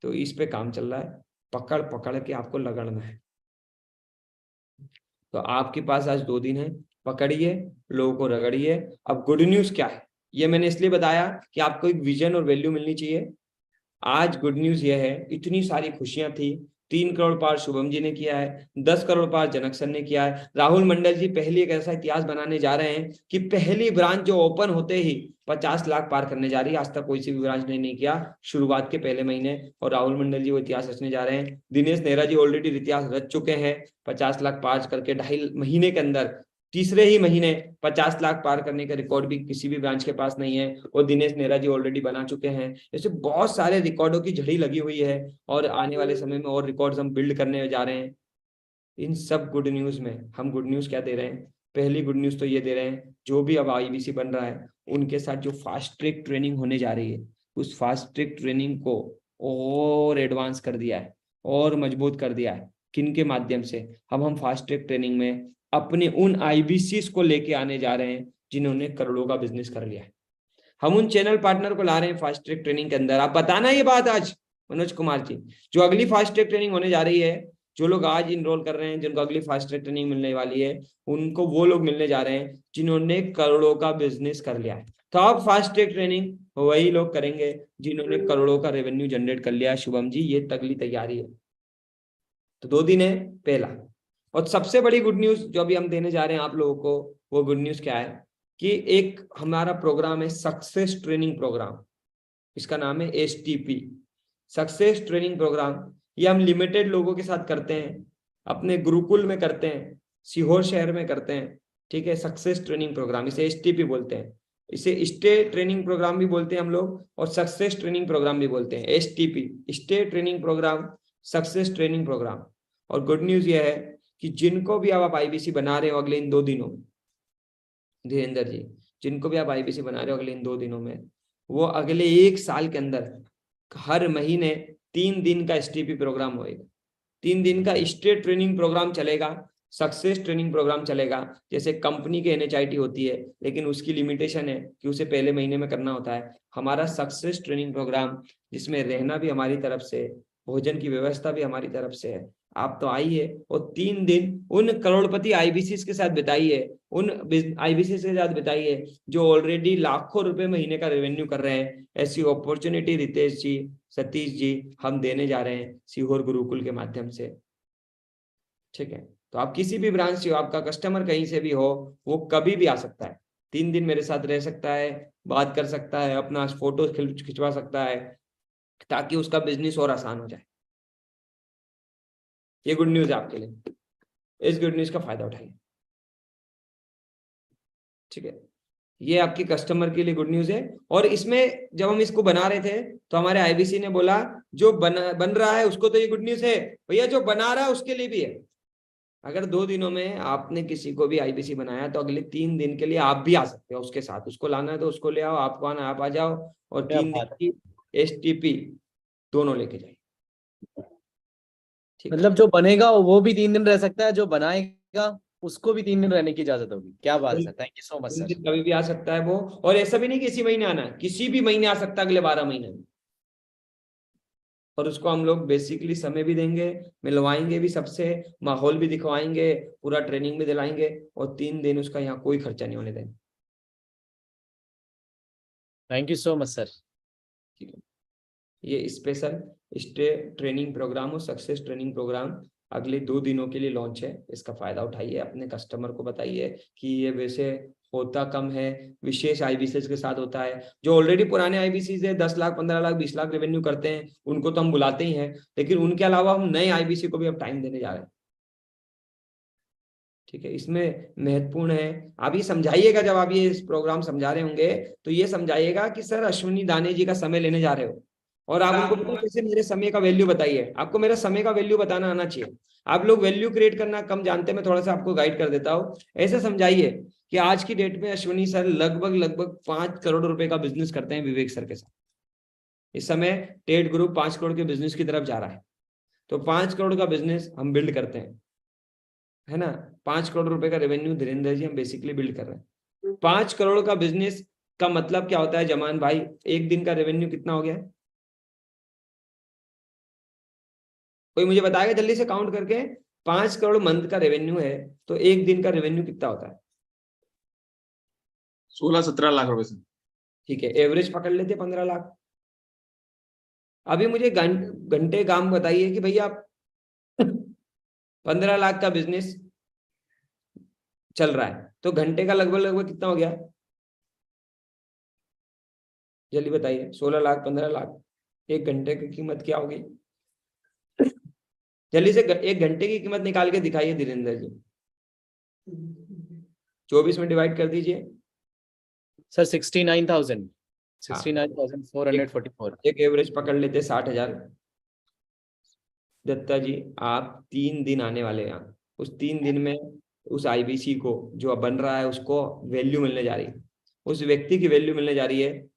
S4: तो इस पे काम चल रहा है, पकड़ पकड़ के आपको लगड़ना है। तो आपके पास आज 2 दिन है, पकड़िए, लोगों को रगड़िए। अब गुड न्यूज क्या है, ये मैंने इसलिए बताया कि आपको एक विजन और वैल्यू मिलनी चाहिए। आज गुड न्यूज ये है, इतनी सारी खुशियां थी, 3 करोड़ पार शुभम जी ने किया है, 10 करोड़ पार जनक सर ने किया है। राहुल मंडल जी पहली एक ऐसा इतिहास बनाने जा रहे हैं कि पहली ब्रांच जो ओपन होते ही 50 लाख पार करने जा रही है। आज तक कोई सी भी ब्रांच ने नहीं किया शुरुआत के पहले महीने, और राहुल मंडल जी वो इतिहास रचने जा रहे हैं। दिनेश नेहरा जी ऑलरेडी इतिहास रच चुके हैं, 50 लाख पार करके 2.5 महीने के अंदर, तीसरे ही महीने 50 लाख पार करने का रिकॉर्ड भी किसी भी ब्रांच के पास नहीं है, और दिनेश नेहरा जी ऑलरेडी बना चुके हैं। ऐसे बहुत सारे रिकॉर्डों की झड़ी लगी हुई है, और आने वाले समय में और रिकॉर्ड्स हम बिल्ड करने जा रहे हैं। इन सब गुड न्यूज में हम गुड न्यूज क्या दे रहे हैं? पहली गुड न्यूज तो ये दे रहे हैं, जो भी अब आईबीसी बन रहा है उनके साथ जो फास्ट ट्रैक ट्रेनिंग होने जा रही है, उस फास्ट ट्रैक ट्रेनिंग को और एडवांस कर दिया है और मजबूत कर दिया है। किन के माध्यम से? हम फास्ट ट्रैक ट्रेनिंग में अपने उन आईबीसीज को लेके आने जा रहे हैं जिन्होंने करोड़ों का बिजनेस कर लिया है। हम उन चैनल पार्टनर को ला रहे हैं फास्ट ट्रैक ट्रेनिंग के अंदर। आप बताना ये बात आज मनोज कुमार जी, जो अगली फास्ट ट्रैक ट्रेनिंग होने जा रही है, जो लोग आज इनरोल कर रहे हैं, जिनको अगली फास्ट ट्रैक ट्रेनिंग मिलने वाली है, उनको वो लोग मिलने जा रहे हैं जिन्होंने करोड़ों का बिजनेस कर लिया है। तो अब फास्ट ट्रैक ट्रेनिंग वही लोग करेंगे जिन्होंने करोड़ों का रेवेन्यू जनरेट कर लिया है। शुभम जी ये तगली तैयारी है। तो 2 दिन है पहला, और सबसे बड़ी गुड न्यूज जो अभी हम देने जा रहे हैं आप लोगों को, वो गुड न्यूज क्या है कि एक हमारा प्रोग्राम है सक्सेस ट्रेनिंग प्रोग्राम। इसका नाम है STP, सक्सेस ट्रेनिंग प्रोग्राम। ये हम लिमिटेड लोगों के साथ करते हैं, अपने गुरुकुल में करते हैं, सीहोर शहर में करते हैं। ठीक है, सक्सेस ट्रेनिंग प्रोग्राम, इसे STP बोलते हैं। इसे स्टे ट्रेनिंग प्रोग्राम भी बोलते हैं हम लोग, और सक्सेस ट्रेनिंग प्रोग्राम भी बोलते हैं। STP, stay training programme, success training programme. और गुड न्यूज ये है कि जिनको भी आप आईबीसी बना रहे हो अगले इन 2 दिनों में, धीरेन्द्र जी, जिनको भी आप आईबीसी बना रहे हो अगले इन 2 दिनों में, वो अगले 1 साल के अंदर हर महीने 3 दिन का STP प्रोग्राम होएगा। 3 दिन का स्टेट ट्रेनिंग प्रोग्राम चलेगा, सक्सेस ट्रेनिंग प्रोग्राम चलेगा। जैसे कंपनी के NHIT होती है, लेकिन उसकी लिमिटेशन है कि उसे पहले महीने में करना होता है। हमारा सक्सेस ट्रेनिंग प्रोग्राम, जिसमें रहना भी हमारी तरफ से, भोजन की व्यवस्था भी हमारी तरफ से है। आप तो आइए और 3 दिन उन करोड़पति आईबीसी के साथ बिताइए, उन आईबीसी के साथ बिताइए जो ऑलरेडी लाखों रुपए महीने का रेवेन्यू कर रहे हैं। ऐसी अपॉर्चुनिटी रितेश जी, सतीश जी, हम देने जा रहे हैं सीहोर गुरुकुल के माध्यम से। ठीक है, तो आप किसी भी ब्रांच से हो, आपका कस्टमर कहीं से भी हो, वो कभी भी आ सकता है, 3 दिन मेरे साथ रह सकता है, बात कर सकता है, अपना फोटो खिंचवा सकता है, ताकि उसका बिजनेस और आसान हो जाए। ये गुड न्यूज है आपके लिए, इस गुड न्यूज का फायदा उठाइए। ठीक है, ये आपकी कस्टमर के लिए गुड न्यूज है। और इसमें जब हम इसको बना रहे थे तो हमारे आईबीसी ने बोला जो बन रहा है उसको तो ये गुड न्यूज है भैया, जो बना रहा है उसके लिए भी है। अगर 2 दिनों में आपने किसी को भी आईबीसी बनाया तो अगले 3 दिन के लिए आप भी आ सकते हो उसके साथ। उसको लाना है तो उसको ले आओ, आपको आना आप आ जाओ, और 3 दिन की STP दोनों लेके जाइए।
S3: मतलब जो बनेगा वो भी 3 दिन रह सकता है, जो बनाएगा उसको भी 3 दिन रहने की इजाजत होगी। क्या बात है, thank you so much sir.
S4: कभी भी आ सकता है वो, और ऐसा भी नहीं कि इसी महीने आना है, किसी भी महीने आ सकता है अगले 12 महीने में। और उसको हम लोग बेसिकली समय भी देंगे, मिलवाएंगे भी सबसे, माहौल भी दिखवाएंगे, पूरा ट्रेनिंग भी दिलाएंगे, और 3 दिन उसका यहाँ कोई खर्चा नहीं होने देंगे।
S3: Thank you so much sir.
S4: ठीक है, ये स्पेशल स्टे ट्रेनिंग प्रोग्राम और सक्सेस ट्रेनिंग प्रोग्राम अगले 2 दिनों के लिए लॉन्च है। इसका फायदा उठाइए, अपने कस्टमर को बताइए कि ये वैसे होता कम है, विशेष आईबीसीज के साथ होता है। जो ऑलरेडी पुराने आईबीसीज है, 10 लाख 15 लाख 20 लाख रेवेन्यू करते हैं, उनको तो हम बुलाते ही हैं, लेकिन उनके अलावा हम नए आईबीसी को भी अब टाइम देने जा रहे हैं। ठीक है, इसमें महत्वपूर्ण है, आप ये समझाइएगा, जब आप ये इस प्रोग्राम समझा रहे होंगे तो ये समझाइएगा कि सर अश्विनी दाने जी का समय लेने जा रहे हो, और आप उनको बताओ कैसे मेरे समय का वैल्यू बताइए। आपको मेरा समय का वैल्यू बताना आना चाहिए। आप लोग वैल्यू क्रिएट करना कम जानते हैं, मैं थोड़ा सा आपको गाइड कर देता हूँ। ऐसे समझाइए कि आज की डेट में अश्विनी सर लगभग 5 करोड़ रुपए का बिजनेस करते हैं विवेक सर के साथ। इस समय टेट ग्रुप 5 करोड़ के बिजनेस की तरफ जा रहा है, तो 5 करोड़ का बिजनेस हम बिल्ड करते हैं, है ना। 5 करोड़ रुपए का रेवेन्यू धीरेन्द्र जी हम बेसिकली बिल्ड कर रहे हैं। 5 करोड़ का बिजनेस का मतलब क्या होता है जमान भाई? एक दिन का रेवेन्यू कितना हो गया? कोई मुझे बताएगा जल्दी से काउंट करके? 5 करोड़ मंथ का रेवेन्यू है, तो एक दिन का रेवेन्यू कितना होता है?
S2: 16-17 लाख रुपए से।
S4: ठीक है, एवरेज पकड़ लेते 15 लाख। अभी मुझे घंटे काम बताइए कि भैया 15 लाख का बिजनेस चल रहा है, तो घंटे का लगभग लगभग कितना हो गया, जल्दी बताइए। 16 लाख, 15 लाख, एक घंटे की कीमत क्या होगी? जल्दी से एक घंटे की कीमत निकाल के दिखाइए धीरेन्द्र जी। 24 में डिवाइड कर दीजिए
S3: सर। 69,444।
S4: एक एवरेज पकड़ लेते 60,000। दत्ता जी, आप 3 दिन आने वाले हैं, उस 3 दिन में उस आईबीसी को जो बन रहा है उसको वैल्यू मिलने जा रही है, उस व्यक्ति की वैल्यू मिलने जा रही है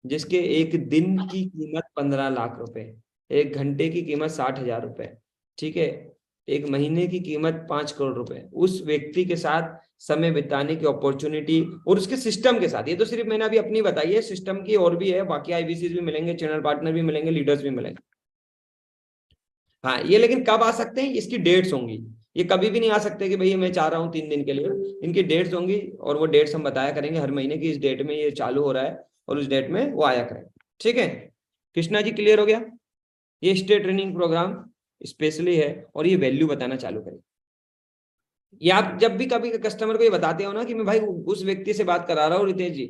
S4: जिसके एक दिन की कीमत 15 लाख रुपए, एक घंटे की कीमत 60,000 रुपए, ठीक है, एक महीने की कीमत 5 करोड़ रुपए। उस व्यक्ति के साथ समय बिताने की अपॉर्चुनिटी और उसके सिस्टम के साथ, ये तो सिर्फ मैंने अभी अपनी बताई है, सिस्टम की और भी है, बाकी आईबीसी भी मिलेंगे, चैनल पार्टनर भी मिलेंगे, लीडर्स भी मिलेंगे। हाँ, ये लेकिन कब आ सकते हैं, इसकी डेट्स होंगी। ये कभी भी नहीं आ सकते कि भैया मैं चाह रहा हूँ 3 दिन के लिए, इनकी डेट्स होंगी और वो डेट्स हम बताया करेंगे हर महीने की, इस डेट में ये चालू हो रहा है और उस डेट में वो आया करें। ठीक है कृष्णा जी, क्लियर हो गया? ये स्टे ट्रेनिंग प्रोग्राम स्पेशली है और ये वैल्यू बताना चालू करें। ये आप जब भी कभी कस्टमर को ये बताते हो ना कि मैं भाई उस व्यक्ति से बात करा रहा हूँ रितेश जी,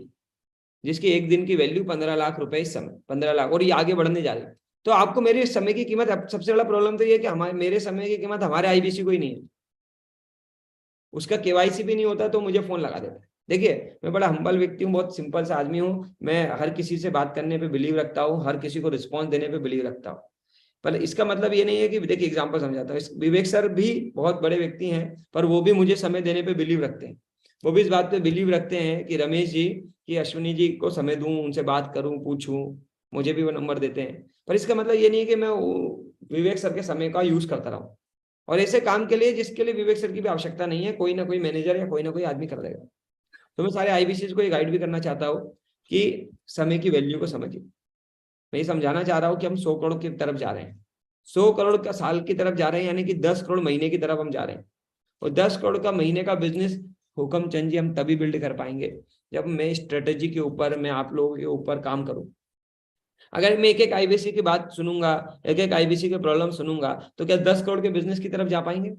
S4: जिसकी एक दिन की वैल्यू 15 लाख रुपए इस समय, 15 लाख, और ये आगे बढ़ने जा रही है, तो आपको मेरे समय की कीमत, सबसे बड़ा प्रॉब्लम तो ये कि हमारे मेरे समय की कीमत हमारे आईबीसी को ही नहीं है, उसका केवाईसी भी नहीं होता तो मुझे फोन लगा देता है। देखिए मैं बड़ा हम्बल व्यक्ति हूँ, बहुत सिंपल सा आदमी हूँ, मैं हर किसी से बात करने पे बिलीव रखता हूँ, हर किसी को रिस्पॉन्स देने पे बिलीव रखता हूँ। पर इसका मतलब ये नहीं है कि, देखिए एग्जांपल समझाता हूँ, विवेक सर भी बहुत बड़े व्यक्ति हैं पर वो भी मुझे समय देने पे बिलीव रखते हैं, वो भी इस बात पे बिलीव रखते हैं कि रमेश जी कि अश्विनी जी को समय दूं, उनसे बात करूं, पूछूं, मुझे भी वो नंबर देते हैं। पर इसका मतलब ये नहीं है कि मैं विवेक सर के समय का यूज करता रहूं, और ऐसे काम के लिए जिसके लिए विवेक सर की भी आवश्यकता नहीं है, कोई ना कोई मैनेजर या कोई ना कोई आदमी कर देगा। तो मैं सारे आईबीसी को ये गाइड भी करना चाहता हूँ कि समय की वैल्यू को समझिए। मैं ये समझाना चाह रहा हूँ कि हम 100 करोड़ की तरफ जा रहे हैं, 100 करोड़ का साल की तरफ जा रहे हैं, यानी कि 10 करोड़ महीने की तरफ हम जा रहे हैं। और 10 करोड़ का महीने का बिजनेस हुक्म चंद जी हम तभी बिल्ड कर पाएंगे जब मैं स्ट्रेटेजी के ऊपर, मैं आप लोगों के ऊपर काम करूं। अगर मैं एक एक आईबीसी की बात सुनूंगा, एक एक आईबीसी के प्रॉब्लम सुनूंगा, तो क्या 10 करोड़ के बिजनेस की तरफ जा पाएंगे?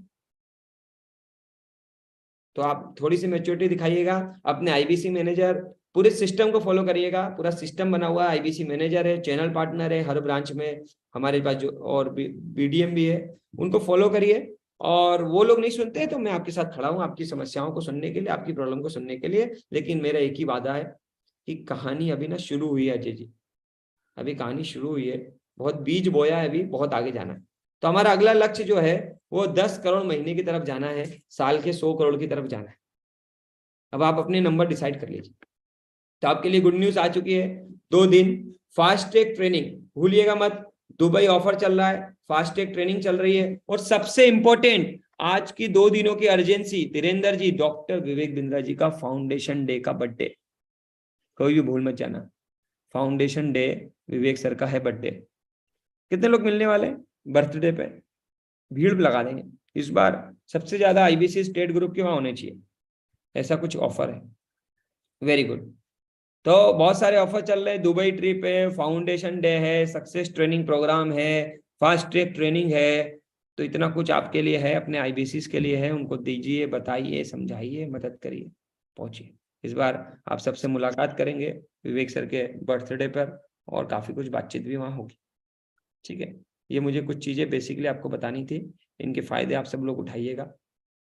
S4: तो आप थोड़ी सी मैच्योरिटी दिखाइएगा, अपने आईबीसी मैनेजर, पूरे सिस्टम को फॉलो करिएगा। पूरा सिस्टम बना हुआ है, आईबीसी मैनेजर है, चैनल पार्टनर है हर ब्रांच में हमारे पास, जो और बीडीएम भी है, उनको फॉलो करिए। और वो लोग नहीं सुनते तो मैं आपके साथ खड़ा हूँ आपकी समस्याओं को सुनने के लिए, आपकी प्रॉब्लम को सुनने के लिए। लेकिन मेरा एक ही वादा है कि कहानी अभी ना शुरू हुई है अजय जी, अभी कहानी शुरू हुई है, बहुत बीज बोया है, अभी बहुत आगे जाना है। तो हमारा अगला लक्ष्य जो है वो 10 करोड़ महीने की तरफ जाना है, साल के 100 करोड़ की तरफ जाना है। अब आप अपने नंबर डिसाइड कर लीजिए। तो आपके लिए गुड न्यूज आ चुकी है, 2 दिन फास्ट ट्रैक ट्रेनिंग भूलिएगा मत, दुबई ऑफर चल रहा है, फास्ट ट्रैक ट्रेनिंग चल रही है। और सबसे इंपॉर्टेंट आज की 2 दिनों की अर्जेंसी, धीरेन्द्र जी, डॉक्टर विवेक बिंद्रा जी का फाउंडेशन डे का बर्थडे, कोई भी भूल मत जाना, फाउंडेशन डे विवेक सर का है बर्थडे। कितने लोग मिलने वाले बर्थडे पे? भीड़ लगा देंगे इस बार, सबसे ज्यादा आईबीसी स्टेट ग्रुप के वहां होने चाहिए, ऐसा कुछ ऑफर है। Very good. तो बहुत सारे ऑफर चल रहे हैं, दुबई ट्रिप है, फाउंडेशन डे है, सक्सेस ट्रेनिंग प्रोग्राम है, फास्ट ट्रैक ट्रेनिंग है, तो इतना कुछ आपके लिए है, अपने आईबीसी के लिए है, उनको दीजिए, बताइए, समझाइए, मदद करिए, पहुंचिए। इस बार आप सबसे मुलाकात करेंगे विवेक सर के बर्थडे पर और काफी कुछ बातचीत भी वहां होगी। ठीक है, ये मुझे कुछ चीजें बेसिकली आपको बतानी थी, इनके फायदे आप सब लोग उठाइएगा।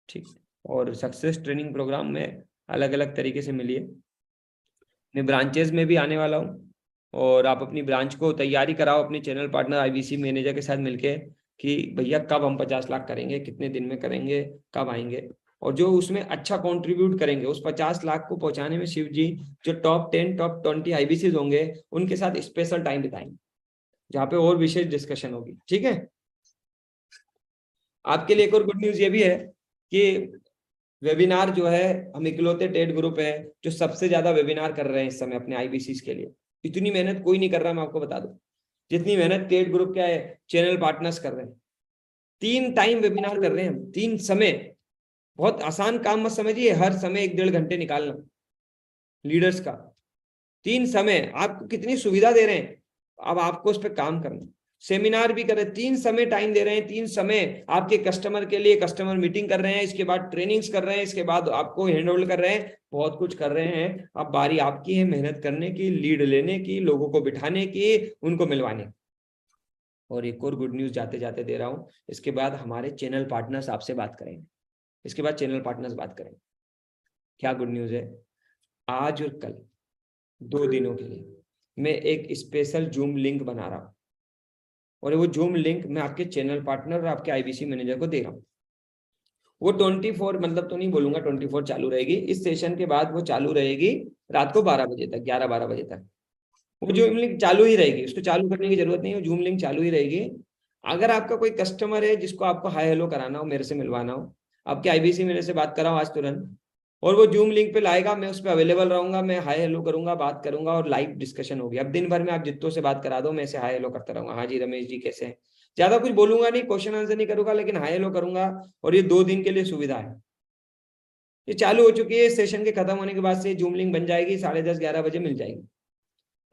S4: ठीक, और सक्सेस ट्रेनिंग प्रोग्राम में अलग अलग तरीके से मिलिए, मैं ब्रांचेस में भी आने वाला हूँ, और आप अपनी ब्रांच को तैयारी कराओ अपने चैनल पार्टनर आईबीसी मैनेजर के साथ मिलके कि भैया कब हम 50 लाख करेंगे, कितने दिन में करेंगे, कब आएंगे, और जो उसमें अच्छा कंट्रीब्यूट करेंगे उस 50 लाख को पहुंचाने में शिव जी जो टॉप 10 टॉप 20 आईबीसी होंगे उनके साथ स्पेशल टाइम बिताएंगे जहाँ पे और विशेष डिस्कशन होगी। ठीक है, आपके लिए एक और गुड न्यूज ये भी है कि वेबिनार जो है, हम इकलौते टेड ग्रुप है जो सबसे ज्यादा वेबिनार कर रहे हैं इस समय अपने आईबीसी के लिए। इतनी मेहनत कोई नहीं कर रहा, मैं आपको बता दूं, जितनी मेहनत टेड ग्रुप के चैनल पार्टनर्स कर रहे हैं। 3 टाइम वेबिनार कर रहे हैं हम, 3 समय। बहुत आसान काम मत समझिए, हर समय 1-1.5 घंटे निकालना लीडर्स का, 3 समय आपको कितनी सुविधा दे रहे हैं, अब आपको उस पर काम करना। सेमिनार भी कर रहे हैं, 3 समय टाइम दे रहे हैं, 3 समय आपके कस्टमर के लिए कस्टमर मीटिंग कर रहे हैं, इसके बाद ट्रेनिंग्स कर रहे हैं, इसके बाद आपको हैंड होल्ड कर रहे हैं, बहुत कुछ कर रहे हैं। अब बारी आपकी है मेहनत करने की, लीड लेने की, लोगों को बिठाने की, उनको मिलवाने की। और एक और गुड न्यूज जाते जाते दे रहा हूं, इसके बाद हमारे चैनल पार्टनर्स आपसे बात करेंगे, इसके बाद चैनल पार्टनर्स बात करेंगे। क्या गुड न्यूज है, आज और कल 2 दिनों के लिए मैं एक स्पेशल जूम लिंक बना रहा हूं, और वो जूम लिंक मैं आपके चैनल पार्टनर और आपके आईबीसी मैनेजर को दे रहा हूँ। वो 24 मतलब तो नहीं बोलूंगा 24 चालू रहेगी, इस सेशन के बाद वो चालू रहेगी रात को 12 बजे तक, 11-12 बजे तक वो जूम लिंक चालू ही रहेगी, उसको चालू करने की जरूरत नहीं है, जूम लिंक चालू ही रहेगी। अगर आपका कोई कस्टमर है जिसको आपको हाई हेलो कराना हो, मेरे से मिलवाना हो, आपके आईबीसी मेरे से बात कराओ आज तुरंत, और वो जूम लिंक पे लाएगा, मैं उस पर अवेलेबल रहूंगा, मैं हाई हेलो करूंगा, बात करूंगा और लाइव डिस्कशन होगी। अब दिन भर में आप जितनों से बात करा दो, मैं से हाई हेलो करता रहूंगा, हाँ जी रमेश जी कैसे हैं, ज्यादा कुछ बोलूंगा नहीं, क्वेश्चन आंसर नहीं करूंगा, लेकिन हाई हेलो करूंगा। और ये 2 दिन के लिए सुविधा है, ये चालू हो चुकी है, सेशन के खत्म होने के बाद से जूम लिंक बन जाएगी, 10:30-11 बजे मिल जाएगी।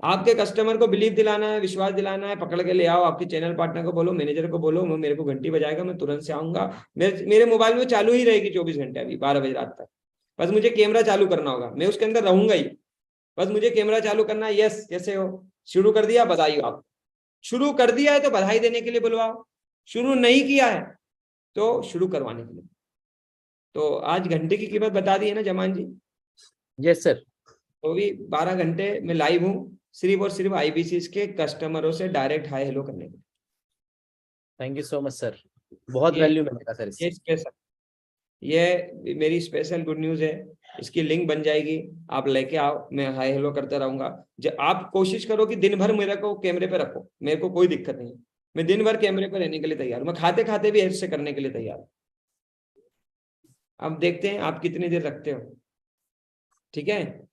S4: आपके कस्टमर को बिलीव दिलाना है, विश्वास दिलाना है, पकड़ के ले आओ, आपके चैनल पार्टनर को बोलो, मैनेजर को बोलो, मैं मेरे को घंटी बजाएगा, मैं तुरंत से आऊंगा, मेरे मोबाइल में चालू ही रहेगी 24 घंटे, अभी 12 बजे रात तक। बस मुझे कैमरा चालू करना होगा, मैं उसके अंदर रहूंगा ही, बस मुझे कैमरा चालू करना है। यस कैसे हो, शुरू कर दिया, बधाई हो। आप शुरू कर दिया है तो बधाई देने के लिए बुलवाओ, शुरू नहीं किया है तो शुरू करवाने के लिए। तो आज घंटे की कीमत बता दी है ना जमान जी?
S3: Yes sir.
S4: तो भी 12 घंटे में लाइव हूँ, सिर्फ और सिर्फ आईबीसी के कस्टमरों से डायरेक्ट हाई हेलो करने के लिए।
S3: Thank you so much sir, बहुत वैल्यू मिलेगा सर इससे।
S4: ये स्पेशल, ये मेरी स्पेशल गुड न्यूज है, इसकी लिंक बन जाएगी, आप लेके आओ, मैं हाई हेलो करता रहूंगा। जब आप कोशिश करो कि दिन भर मेरे को कैमरे पे रखो, मेरे को कोई दिक्कत नहीं, मैं दिन भर कैमरे पे रहने के लिए तैयार हूँ, मैं खाते खाते भी ऐसे करने के लिए तैयार हूँ। अब देखते हैं आप कितनी देर रखते हो, ठीक है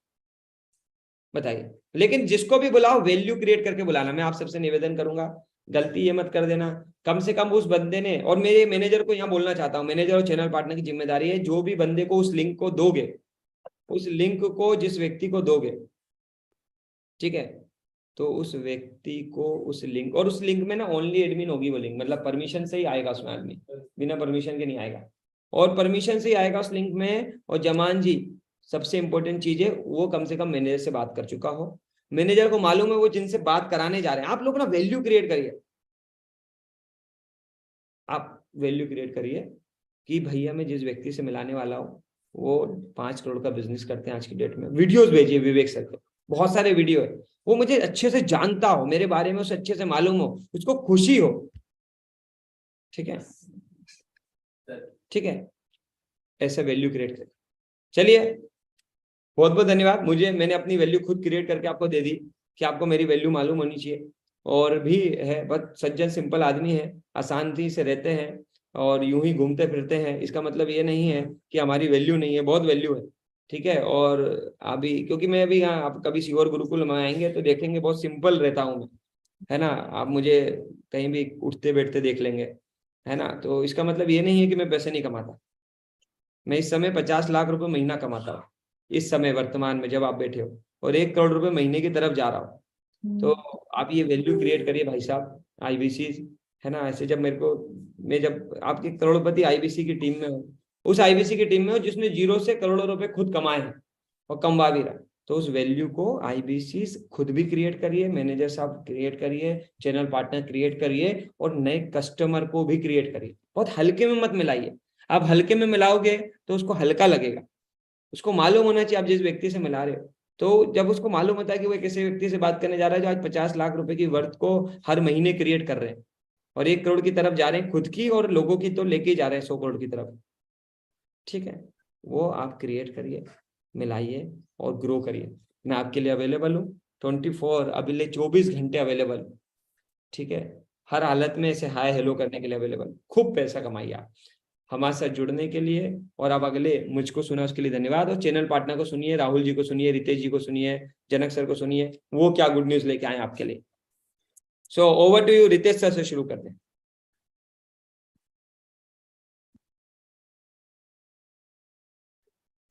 S4: बताइए। लेकिन जिसको भी बुलाओ वैल्यू क्रिएट करके बुलाना, मैं आप सबसे निवेदन करूंगा, गलती ये मत कर देना, कम से कम उस बंदे ने, और मेरे मैनेजर को यहाँ बोलना चाहता हूँ, मैनेजर और चैनल पार्टनर की जिम्मेदारी है, जो भी बंदे को उस लिंक को दोगे, उस लिंक को जिस व्यक्ति को दोगे, ठीक है, तो उस व्यक्ति को उस लिंक, और उस लिंक में ना ओनली एडमिन होगी वो लिंक, मतलब परमिशन से ही आएगा उसमें आदमी, बिना परमिशन के नहीं आएगा, और परमिशन से ही आएगा उस लिंक में। और जमान जी सबसे इंपॉर्टेंट चीज है, वो कम से कम मैनेजर से बात कर चुका हो, मैनेजर को मालूम है वो जिनसे बात कराने जा रहे हैं। आप लोग ना वैल्यू क्रिएट करिए, आप वैल्यू क्रिएट करिए कि भैया मैं जिस व्यक्ति से मिलाने वाला हूँ वो 5 करोड़ का बिजनेस करते हैं आज की डेट में। वीडियोस भेजिए विवेक सर के, बहुत सारे वीडियो है, वो मुझे अच्छे से जानता हो, मेरे बारे में उसे अच्छे से मालूम हो, उसको खुशी हो, ठीक है, ठीक है, ऐसे वैल्यू क्रिएट करें। चलिए बहुत बहुत धन्यवाद, मैंने अपनी वैल्यू खुद क्रिएट करके आपको दे दी कि आपको मेरी वैल्यू मालूम होनी चाहिए। और भी है, बहुत सज्जन सिंपल आदमी है, आसानी से रहते हैं और यूं ही घूमते फिरते हैं, इसका मतलब ये नहीं है कि हमारी वैल्यू नहीं है, बहुत वैल्यू है, ठीक है। और अभी क्योंकि मैं अभी यहाँ, आप कभी सीहोर गुरुकुल में आएंगे तो देखेंगे बहुत सिंपल रहता हूँ मैं, है ना, आप मुझे कहीं भी उठते बैठते देख लेंगे, है ना। तो इसका मतलब ये नहीं है कि मैं पैसे नहीं कमाता, मैं इस समय 50 लाख रुपए महीना कमाता हूँ इस समय वर्तमान में जब आप बैठे हो, और 1 करोड़ रुपए महीने की तरफ जा रहा हूँ। तो आप ये वैल्यू क्रिएट करिए भाई साहब, आईबीसी, है ना। ऐसे जब मैं जब आपकी करोड़पति आईबीसी की टीम में हो, उस आईबीसी की टीम में हो जिसने 0 से करोड़ों रुपए खुद कमाए हैं और कमवा भी रहा, तो उस वैल्यू को आईबीसी खुद भी क्रिएट करिए, मैनेजर साहब क्रिएट करिए, चैनल पार्टनर क्रिएट करिए, और नए कस्टमर को भी क्रिएट करिए। बहुत हल्के में मत मिलाइए, आप हल्के में मिलाओगे तो उसको हल्का लगेगा, उसको मालूम होना चाहिए आप जिस व्यक्ति से मिला रहे हो। तो जब उसको मालूम होता है कि वो एक ऐसे व्यक्ति से बात करने जा रहा है जो आज 50 लाख रुपए की वर्थ को हर महीने क्रिएट कर रहे हैं, और 1 करोड़ की तरफ जा रहे हैं, खुद की और लोगों की तो लेके जा रहे हैं 100 करोड़ की तरफ, ठीक है, वो आप क्रिएट करिए, मिलाइए और ग्रो करिए। मैं आपके लिए अवेलेबल हूँ 24, अगले 24 घंटे अवेलेबल हूँ, ठीक है, हर हालत में ऐसे हाय हेलो करने के लिए अवेलेबल। खूब पैसा कमाइए आप हमारे साथ जुड़ने के लिए, और अब अगले मुझको सुना उसके लिए धन्यवाद। और चैनल पार्टनर को सुनिए, राहुल जी को सुनिए, रितेश जी को सुनिए, जनक सर को सुनिए, वो क्या गुड न्यूज लेके आए आपके लिए। So over to you, Ritesh sir से शुरू करते हैं।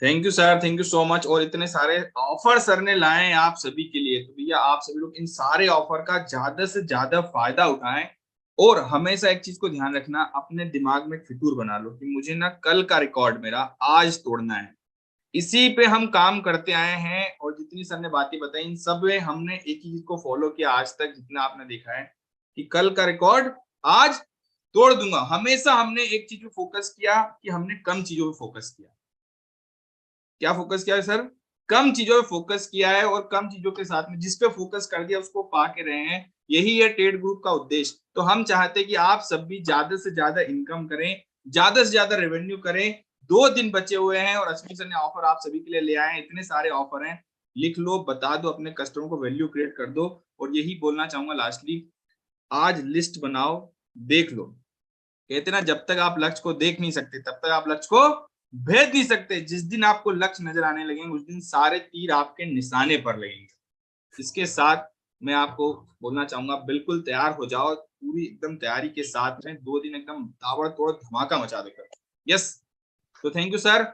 S2: Thank you sir, thank you so much. और इतने सारे ऑफर सर ने लाए हैं आप सभी के लिए, तो भैया आप सभी लोग इन सारे ऑफर का ज्यादा से ज्यादा फायदा उठाएं। और हमेशा एक चीज को ध्यान रखना, अपने दिमाग में फितूर बना लो कि मुझे ना कल का रिकॉर्ड मेरा आज तोड़ना है। इसी पे हम काम करते आए हैं, और जितनी सर ने बातें बताई इन सब में हमने एक ही चीज को फॉलो किया आज तक, जितना आपने देखा है कि कल का रिकॉर्ड आज तोड़ दूंगा। हमेशा हमने एक चीज पे फोकस किया कि हमने कम चीजों पे फोकस किया। क्या फोकस किया है सर? कम चीजों पे फोकस किया है, और कम चीजों के साथ में जिस पे फोकस कर दिया उसको पा के रहे हैं। यही है ट्रेड ग्रुप का उद्देश्य। तो हम चाहते हैं कि आप सब भी ज्यादा से ज्यादा इनकम करें, ज्यादा से ज्यादा रेवेन्यू करें। 2 दिन बचे हुए हैं और अश्विनी सर ने ऑफर आप सभी के लिए ले आए हैं। इतने सारे ऑफर हैं, लिख लो, बता दो, अपने कस्टमर को वैल्यू क्रिएट कर दो। और यही बोलना चाहूंगा लास्टली, आज लिस्ट बनाओ, देख लो। कहते ना, जब तक आप लक्ष्य को देख नहीं सकते तब तक आप लक्ष्य को भेद नहीं सकते। जिस दिन आपको लक्ष्य नजर आने लगेंगे उस दिन सारे तीर आपके निशाने पर लगेंगे। इसके साथ मैं आपको बोलना चाहूंगा, बिल्कुल तैयार हो जाओ, पूरी एकदम तैयारी के साथ में 2 दिन एकदम ताबड़तोड़ धमाका मचा देकर। यस, तो thank you sir.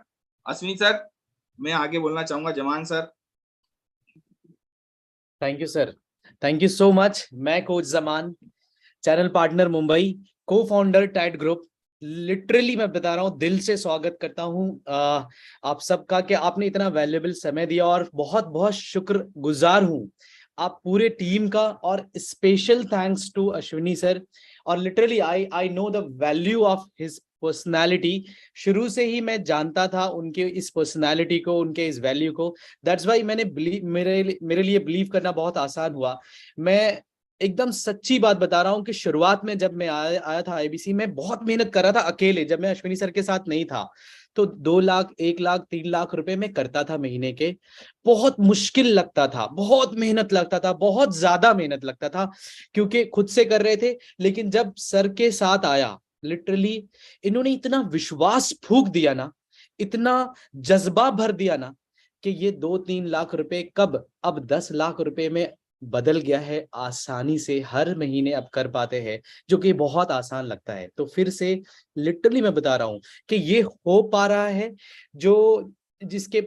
S2: Ashwini sir, मैं आगे बोलना चाहूंगा, Zaman sir.
S3: Thank you sir, thank you so much. मैं coach Zaman, channel partner Mumbai, co-founder TET group. Literally मैं बता रहा हूँ, दिल से स्वागत करता हूँ आप सबका कि आपने इतना वैल्यूएबल समय दिया, और बहुत बहुत शुक्रगुजार हूँ आप पूरे टीम का। और special thanks to Ashwini sir. और literally I know the value of his personality. शुरू से ही मैं जानता था उनके इस पर्सनालिटी को, उनके इस वैल्यू को। दैट्स वाई मैंने मेरे लिए बिलीव करना बहुत आसान हुआ। मैं एकदम सच्ची बात बता रहा हूँ कि शुरुआत में जब मैं आया था आईबीसी में, बहुत मेहनत कर रहा था अकेले, जब मैं अश्विनी सर के साथ नहीं था। तो 2 लाख, 1 लाख, 3 लाख रुपए में करता था महीने के। बहुत मुश्किल लगता था, बहुत मेहनत लगता था, बहुत ज्यादा मेहनत लगता था, क्योंकि खुद से कर रहे थे। लेकिन जब सर के साथ आया, लिटरली इन्होंने इतना विश्वास फूंक दिया ना, इतना जज्बा भर दिया ना, कि ये 2-3 लाख रुपए कब अब 10 लाख रुपए में बदल गया है। आसानी से हर महीने अब कर पाते हैं, जो कि बहुत आसान लगता है। तो फिर से लिटरली मैं बता रहा हूं कि ये हो पा रहा है, जो जिसका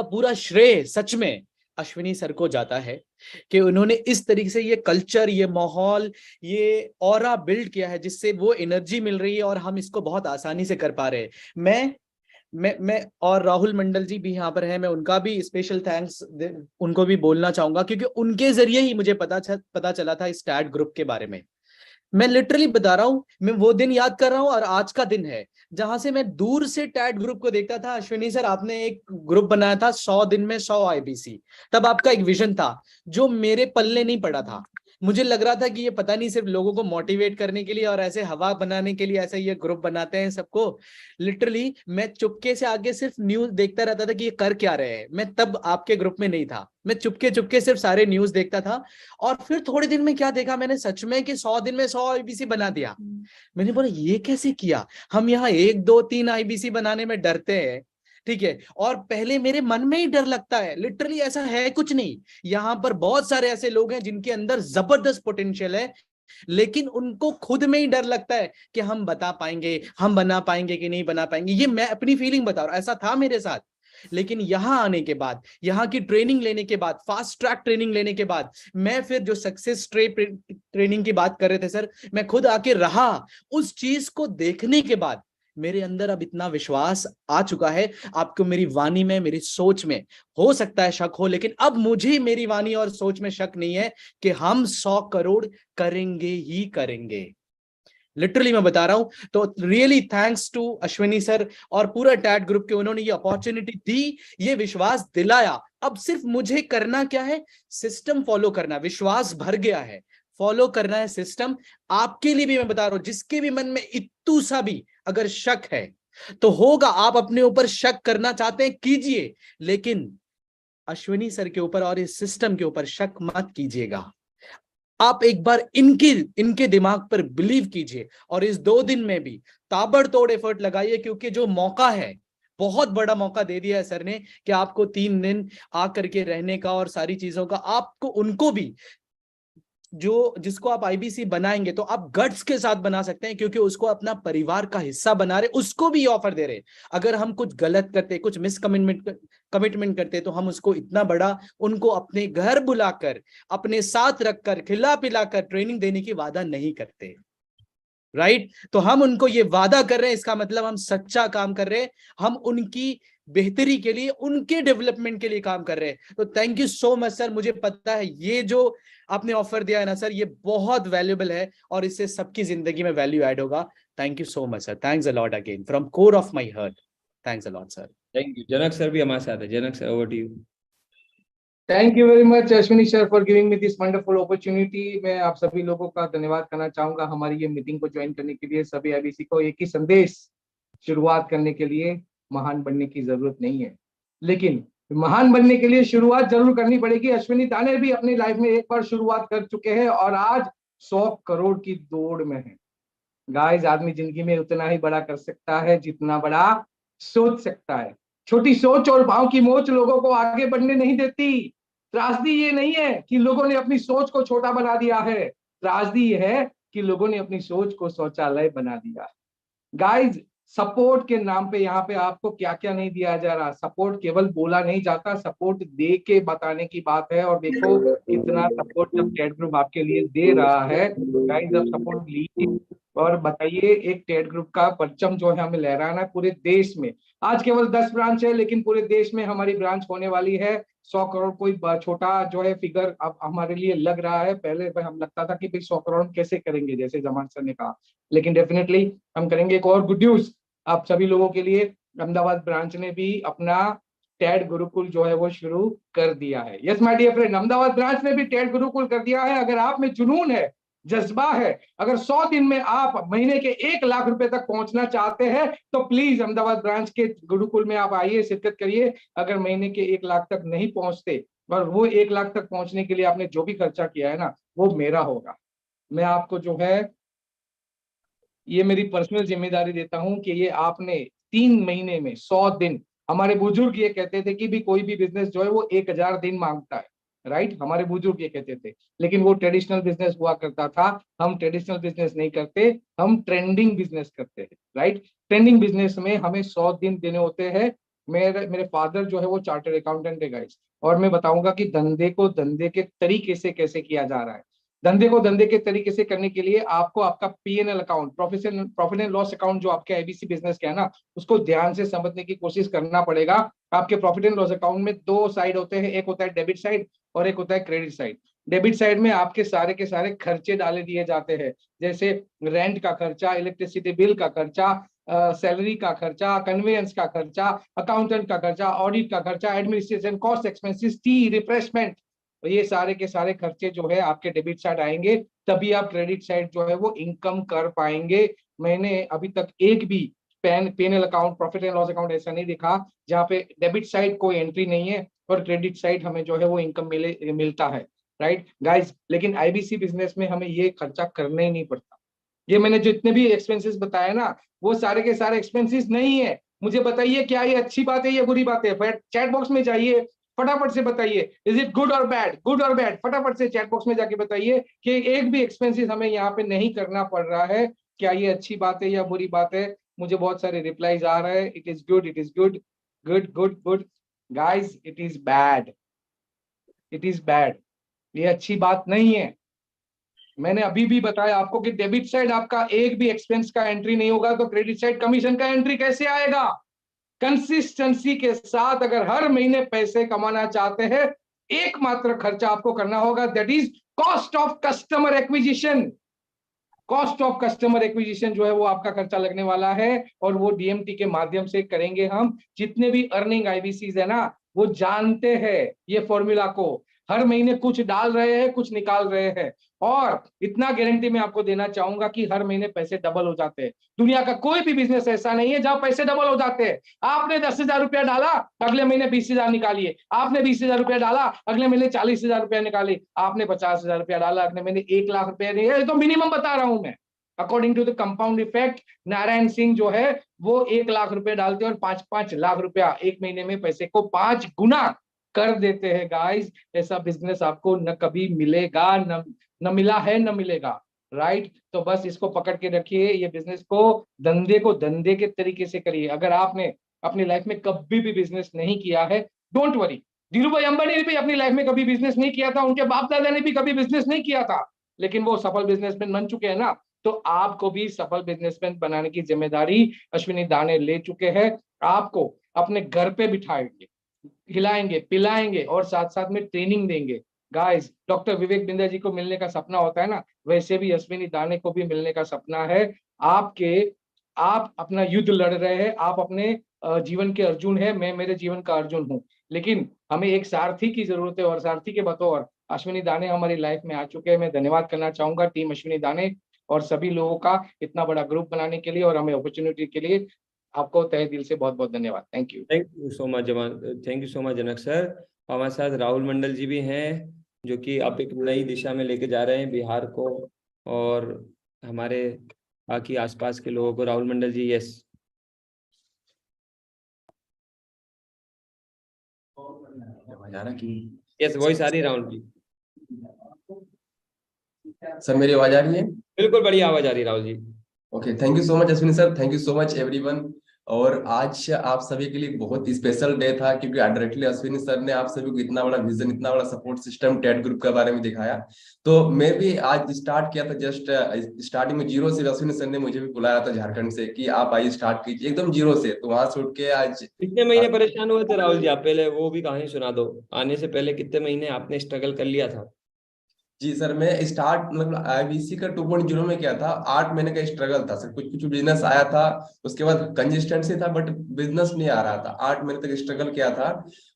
S3: पूरा श्रेय सच में अश्विनी सर को जाता है, कि उन्होंने इस तरीके से ये कल्चर, ये माहौल, ये ऑरा बिल्ड किया है, जिससे वो एनर्जी मिल रही है और हम इसको बहुत आसानी से कर पा रहे हैं। मैं और राहुल मंडल जी भी यहाँ पर हैं, मैं उनका भी स्पेशल थैंक्स उनको भी बोलना चाहूंगा, क्योंकि उनके जरिए ही मुझे पता चला था इस टैट ग्रुप के बारे में। मैं लिटरली बता रहा हूँ, मैं वो दिन याद कर रहा हूँ, और आज का दिन है जहां से मैं दूर से टैट ग्रुप को देखता था। अश्विनी सर, आपने एक ग्रुप बनाया था 100 दिन में 100 आईबीसी। तब आपका एक विजन था जो मेरे पल्ले नहीं पड़ा था। मुझे लग रहा था कि ये पता नहीं सिर्फ लोगों को मोटिवेट करने के लिए और ऐसे हवा बनाने के लिए ऐसे ये ग्रुप बनाते हैं सबको। लिटरली मैं चुपके से आगे सिर्फ न्यूज देखता रहता था कि ये कर क्या रहे हैं। मैं तब आपके ग्रुप में नहीं था, मैं चुपके चुपके सिर्फ सारे न्यूज देखता था। और फिर थोड़े दिन में क्या देखा मैंने, सच में कि 100 दिन में 100 आईबीसी बना दिया। मैंने बोला ये कैसे किया? हम यहाँ 1, 2, 3 आईबीसी बनाने में डरते हैं, ठीक है। और पहले मेरे मन में ही डर लगता है, लिटरली ऐसा है कुछ नहीं। यहाँ पर बहुत सारे ऐसे लोग हैं जिनके अंदर जबरदस्त पोटेंशियल है, लेकिन उनको खुद में ही डर लगता है कि हम बता पाएंगे, हम बना पाएंगे कि नहीं बना पाएंगे। ये मैं अपनी फीलिंग बता रहा हूं, ऐसा था मेरे साथ। लेकिन यहां आने के बाद, यहां की ट्रेनिंग लेने के बाद, फास्ट ट्रैक ट्रेनिंग लेने के बाद, मैं फिर जो सक्सेस ट्रेनिंग की बात कर रहे थे सर, मैं खुद आके रहा, उस चीज को देखने के बाद मेरे अंदर अब इतना विश्वास आ चुका है। आपको मेरी वाणी में, मेरी सोच में हो सकता है शक हो, लेकिन अब मुझे मेरी वाणी और सोच में शक नहीं है कि हम 100 करोड़ करेंगे ही करेंगे। लिटरली मैं बता रहा हूं। तो really thanks to Ashwini sir और पूरा टैट ग्रुप के, उन्होंने ये अपॉर्चुनिटी दी, ये विश्वास दिलाया। अब सिर्फ मुझे करना क्या है? सिस्टम फॉलो करना। विश्वास भर गया है, फॉलो करना है सिस्टम। आपके लिए भी मैं बता रहा हूं, जिसके भी मन में इत्तू सा भी अगर शक है तो होगा, आप अपने ऊपर शक करना चाहते हैं कीजिए, लेकिन अश्विनी सर के ऊपर और इस सिस्टम के ऊपर शक मत कीजिएगा। आप एक बार इनके दिमाग पर बिलीव कीजिए, और इस 2 दिन में भी ताबड़तोड़ एफर्ट लगाइए, क्योंकि जो मौका है, बहुत बड़ा मौका दे दिया है सर ने कि आपको 3 दिन आकर के रहने का और सारी चीजों का। आपको उनको भी जिसको आप आईबीसी बनाएंगे तो आप गट्स के साथ बना सकते हैं, क्योंकि उसको अपना परिवार का हिस्सा बना रहे, उसको भी ऑफर दे रहे। अगर हम कुछ गलत करते, कुछ कमिटमेंट करते, तो हम उसको इतना बड़ा उनको अपने घर बुलाकर, अपने साथ रखकर, खिला पिलाकर ट्रेनिंग देने की वादा नहीं करते, राइट। तो हम उनको ये वादा कर रहे हैं, इसका मतलब हम सच्चा काम कर रहे हैं, हम उनकी बेहतरी के लिए, उनके डेवलपमेंट के लिए काम कर रहे हैं। तो thank you so much sir. मुझे पता है ये जो आपने ऑफर दिया है ना सर, ये बहुत वैल्यूएबल है और इससे सबकी जिंदगी में वैल्यू ऐड होगा। Thank you so much sir, thanks a lot again from core of my heart, thanks a lot sir.
S4: Thank you. Janak sir भी हमारे साथ है। Janak sir, over to you.
S6: Thank you very much Ashwini sir for giving me this wonderful opportunity. मैं आप सभी लोगों का धन्यवाद करना चाहूंगा हमारी ये मीटिंग को ज्वाइन करने के लिए। सभी आईबीसी को एक ही संदेश, शुरुआत करने के लिए महान बनने की जरूरत नहीं है, लेकिन महान बनने के लिए शुरुआत जरूर करनी पड़ेगी। अश्विनी दाने भी अपनी लाइफ में एक बार शुरुआत कर चुके हैं और आज 100 करोड़ की दौड़ में है। गाइस, आदमी जिंदगी में उतना ही बड़ा कर सकता है जितना बड़ा सोच सकता है। छोटी सोच और भाव की मोच लोगों को आगे बढ़ने नहीं देती। त्रासदी ये नहीं है कि लोगों ने अपनी सोच को छोटा बना दिया है, त्रासदी ये है कि लोगों ने अपनी सोच को शौचालय बना दिया। गाइज, सपोर्ट के नाम पे यहाँ पे आपको क्या क्या नहीं दिया जा रहा। सपोर्ट केवल बोला नहीं जाता, सपोर्ट दे के बताने की बात है। और देखो कितना सपोर्ट जब टेट ग्रुप आपके लिए दे रहा है, गाइज अब सपोर्ट लीजिए और बताइए। एक टेट ग्रुप का परचम जो है हमें लहराना है पूरे देश में। आज केवल 10 ब्रांच है, लेकिन पूरे देश में हमारी ब्रांच होने वाली है। 100 करोड़ कोई छोटा जो है फिगर अब हमारे लिए लग रहा है। पहले हम लगता था कि भाई 100 करोड़ कैसे करेंगे, जैसे जमान सर ने कहा, लेकिन डेफिनेटली हम करेंगे। एक और गुड न्यूज आप सभी लोगों के लिए, अहमदाबाद ब्रांच ने भी अपना टेट गुरुकुल जो है वो शुरू कर दिया है। Yes my dear friend, Ahmedabad branch ने भी टेट गुरुकुल कर दिया है। अगर आप में जुनून है, जज्बा है, अगर 100 दिन में आप महीने के 1 लाख रुपए तक पहुंचना चाहते हैं, तो प्लीज अहमदाबाद ब्रांच के गुरुकुल में आप आइए, शिरकत करिए। अगर महीने के 1 लाख तक नहीं पहुंचते, और वो 1 लाख तक पहुंचने के लिए आपने जो भी खर्चा किया है ना, वो मेरा होगा। मैं आपको जो है ये मेरी पर्सनल जिम्मेदारी देता हूं कि ये आपने 3 महीने में 100 दिन, हमारे बुजुर्ग ये कहते थे कि भी कोई भी बिजनेस जो है वो 1000 दिन मांगता है, राइट। हमारे बुजुर्ग ये कहते थे, लेकिन वो ट्रेडिशनल बिजनेस हुआ करता था। हम ट्रेडिशनल बिजनेस नहीं करते, हम ट्रेंडिंग बिजनेस करते हैं, राइट। ट्रेंडिंग बिजनेस में हमें 100 दिन देने होते हैं। मेरे फादर जो है वो चार्टर्ड अकाउंटेंट है गाइस, और मैं बताऊंगा कि धंधे को धंधे के तरीके से कैसे किया जा रहा है। धंधे को धंधे के तरीके से करने के लिए आपको आपका PNL account, profit and loss account जो आपके आईबीसी बिजनेस का है ना, उसको ध्यान से समझने की कोशिश करना पड़ेगा। आपके प्रॉफिट एंड लॉस अकाउंट में 2 साइड होते हैं, एक होता है डेबिट साइड और एक होता है क्रेडिट साइड। डेबिट साइड में आपके सारे के सारे खर्चे डाले दिए जाते हैं, जैसे रेंट का खर्चा, इलेक्ट्रिसिटी बिल का खर्चा, सैलरी का खर्चा, कन्वेंस का खर्चा, अकाउंटेंट का खर्चा, ऑडिट का खर्चा, administration cost, expenses, T, refreshment, तो ये सारे के सारे खर्चे जो है आपके डेबिट साइड आएंगे, तभी आप क्रेडिट साइड जो है वो इनकम कर पाएंगे। मैंने अभी तक एक भी PNL account, profit and loss account ऐसा नहीं देखा जहाँ पे डेबिट साइड कोई एंट्री नहीं है और क्रेडिट साइड हमें जो है वो इनकम मिलता है, राइट गाइज। लेकिन आईबीसी बिजनेस में हमें ये खर्चा करना ही नहीं पड़ता। ये मैंने जितने भी एक्सपेंसेस बताए ना, वो सारे के सारे एक्सपेंसेस नहीं है। मुझे बताइए क्या ये अच्छी बात है या बुरी बात है? चैट बॉक्स में जाइए, फटाफट से बताइए, इज इट गुड और बैड, गुड और बैड, फटाफट से चैट बॉक्स में जाके बताइए कि एक भी एक्सपेंसेस हमें यहाँ पे नहीं करना पड़ रहा है। क्या ये अच्छी बात है या बुरी बात है? मुझे बहुत सारे रिप्लाईज आ रहे हैं, it is good, it is good, good good good. Guys, it is bad, it is bad, ये अच्छी बात नहीं है। मैंने अभी भी बताया आपको कि डेबिट साइड आपका एक भी एक्सपेंस का एंट्री नहीं होगा, तो क्रेडिट साइड कमीशन का एंट्री कैसे आएगा? कंसिस्टेंसी के साथ अगर हर महीने पैसे कमाना चाहते हैं, एकमात्र खर्चा आपको करना होगा, that is cost of customer acquisition. Cost of customer acquisition जो है वो आपका खर्चा लगने वाला है, और वो डीएमटी के माध्यम से करेंगे हम। जितने भी अर्निंग आईबीसीज है ना, वो जानते हैं ये फॉर्मूला को, हर महीने कुछ डाल रहे हैं, कुछ निकाल रहे हैं, और इतना गारंटी मैं आपको देना चाहूंगा कि हर महीने पैसे डबल हो जाते हैं। दुनिया का कोई भी बिजनेस ऐसा नहीं है जहां पैसे डबल हो जाते हैं। आपने 10,000 रुपया डाला, अगले महीने 20,000 निकालिए। आपने 20,000 रुपया डाला, अगले महीने 40,000 रुपया निकालिए। आपने 50,000 रुपया डाला, अगले महीने 1 लाख रुपया नहीं है, तो मिनिमम बता रहा हूं मैं। According to the compound effect, Narayan Singh जो है वो 1 लाख रुपए डालते हैं और 5-5 लाख रुपया एक महीने में पैसे को 5 गुना कर देते हैं गाइस। ऐसा बिजनेस आपको न कभी मिलेगा, न न मिला है न मिलेगा, राइट। तो बस इसको पकड़ के रखिए, ये बिजनेस को धंधे के तरीके से करिए। अगर आपने अपनी लाइफ में कभी भी बिजनेस नहीं किया है, डोंट वरी, धीरू भाई अंबानी ने भी अपनी लाइफ में कभी बिजनेस नहीं किया था, उनके बाप दादा ने भी कभी बिजनेस नहीं किया था, लेकिन वो सफल बिजनेसमैन बन चुके हैं ना। तो आपको भी सफल बिजनेसमैन बनाने की जिम्मेदारी अश्विनी दाने ले चुके हैं। आपको अपने घर पे बिठाएंगे, खिलाएंगे पिलाएंगे और साथ साथ में ट्रेनिंग देंगे। गाइस, डॉक्टर विवेक बिंद्रा जी को मिलने का सपना होता है ना, वैसे भी अश्विनी दाने को भी मिलने का सपना है। आप अपना युद्ध लड़ रहे हैं, आप अपने जीवन के अर्जुन है, मैं मेरे जीवन का अर्जुन हूँ, लेकिन हमें एक सारथी की जरूरत है और सारथी के बतौर अश्विनी दाने हमारी लाइफ में आ चुके हैं। मैं धन्यवाद करना चाहूंगा टीम अश्विनी दाने और सभी लोगों का इतना बड़ा ग्रुप बनाने के लिए और हमें अपॉर्चुनिटी के लिए। आपको तहे दिल से बहुत बहुत धन्यवाद। Thank you.
S4: Thank you so much thank you so much Janak sir. हमारे साथ राहुल मंडल जी भी हैं, जो कि आप एक नई दिशा में लेके जा रहे हैं बिहार को और हमारे बाकी आसपास के लोगों को। राहुल मंडल जी, यस यस, वॉइस आ रही राहुल जी?
S7: सर मेरी आवाज आ रही है?
S4: बिल्कुल बढ़िया आवाज आ रही है Rahul ji.
S7: Okay, thank you so much Ashwini sir, thank you so much everyone. और आज आप सभी के लिए बहुत स्पेशल डे था, क्योंकि डायरेक्टली अश्विनी सर ने आप सभी को इतना बड़ा विजन, इतना बड़ा सपोर्ट सिस्टम टेट ग्रुप के बारे में दिखाया। तो मैं भी आज स्टार्ट किया था, जस्ट स्टार्टिंग में जीरो से अश्विनी सर ने मुझे भी बुलाया था झारखंड से कि आप आइए स्टार्ट कीजिए एकदम जीरो से। तो वहां से उठ के आज
S4: कितने महीने परेशान हुए थे राहुल जी आप? पहले वो भी कहानी सुना दो, आने से पहले कितने महीने आपने स्ट्रगल कर लिया था?
S7: जी सर, मैं स्टार्ट मतलब आईबीसी का 2.0 में किया था, 8 महीने का स्ट्रगल था सर। कुछ कुछ बिजनेस आया था, उसके बाद कंसिस्टेंसी था, बट बिजनेस नहीं आ रहा था। 8 महीने तक स्ट्रगल किया था,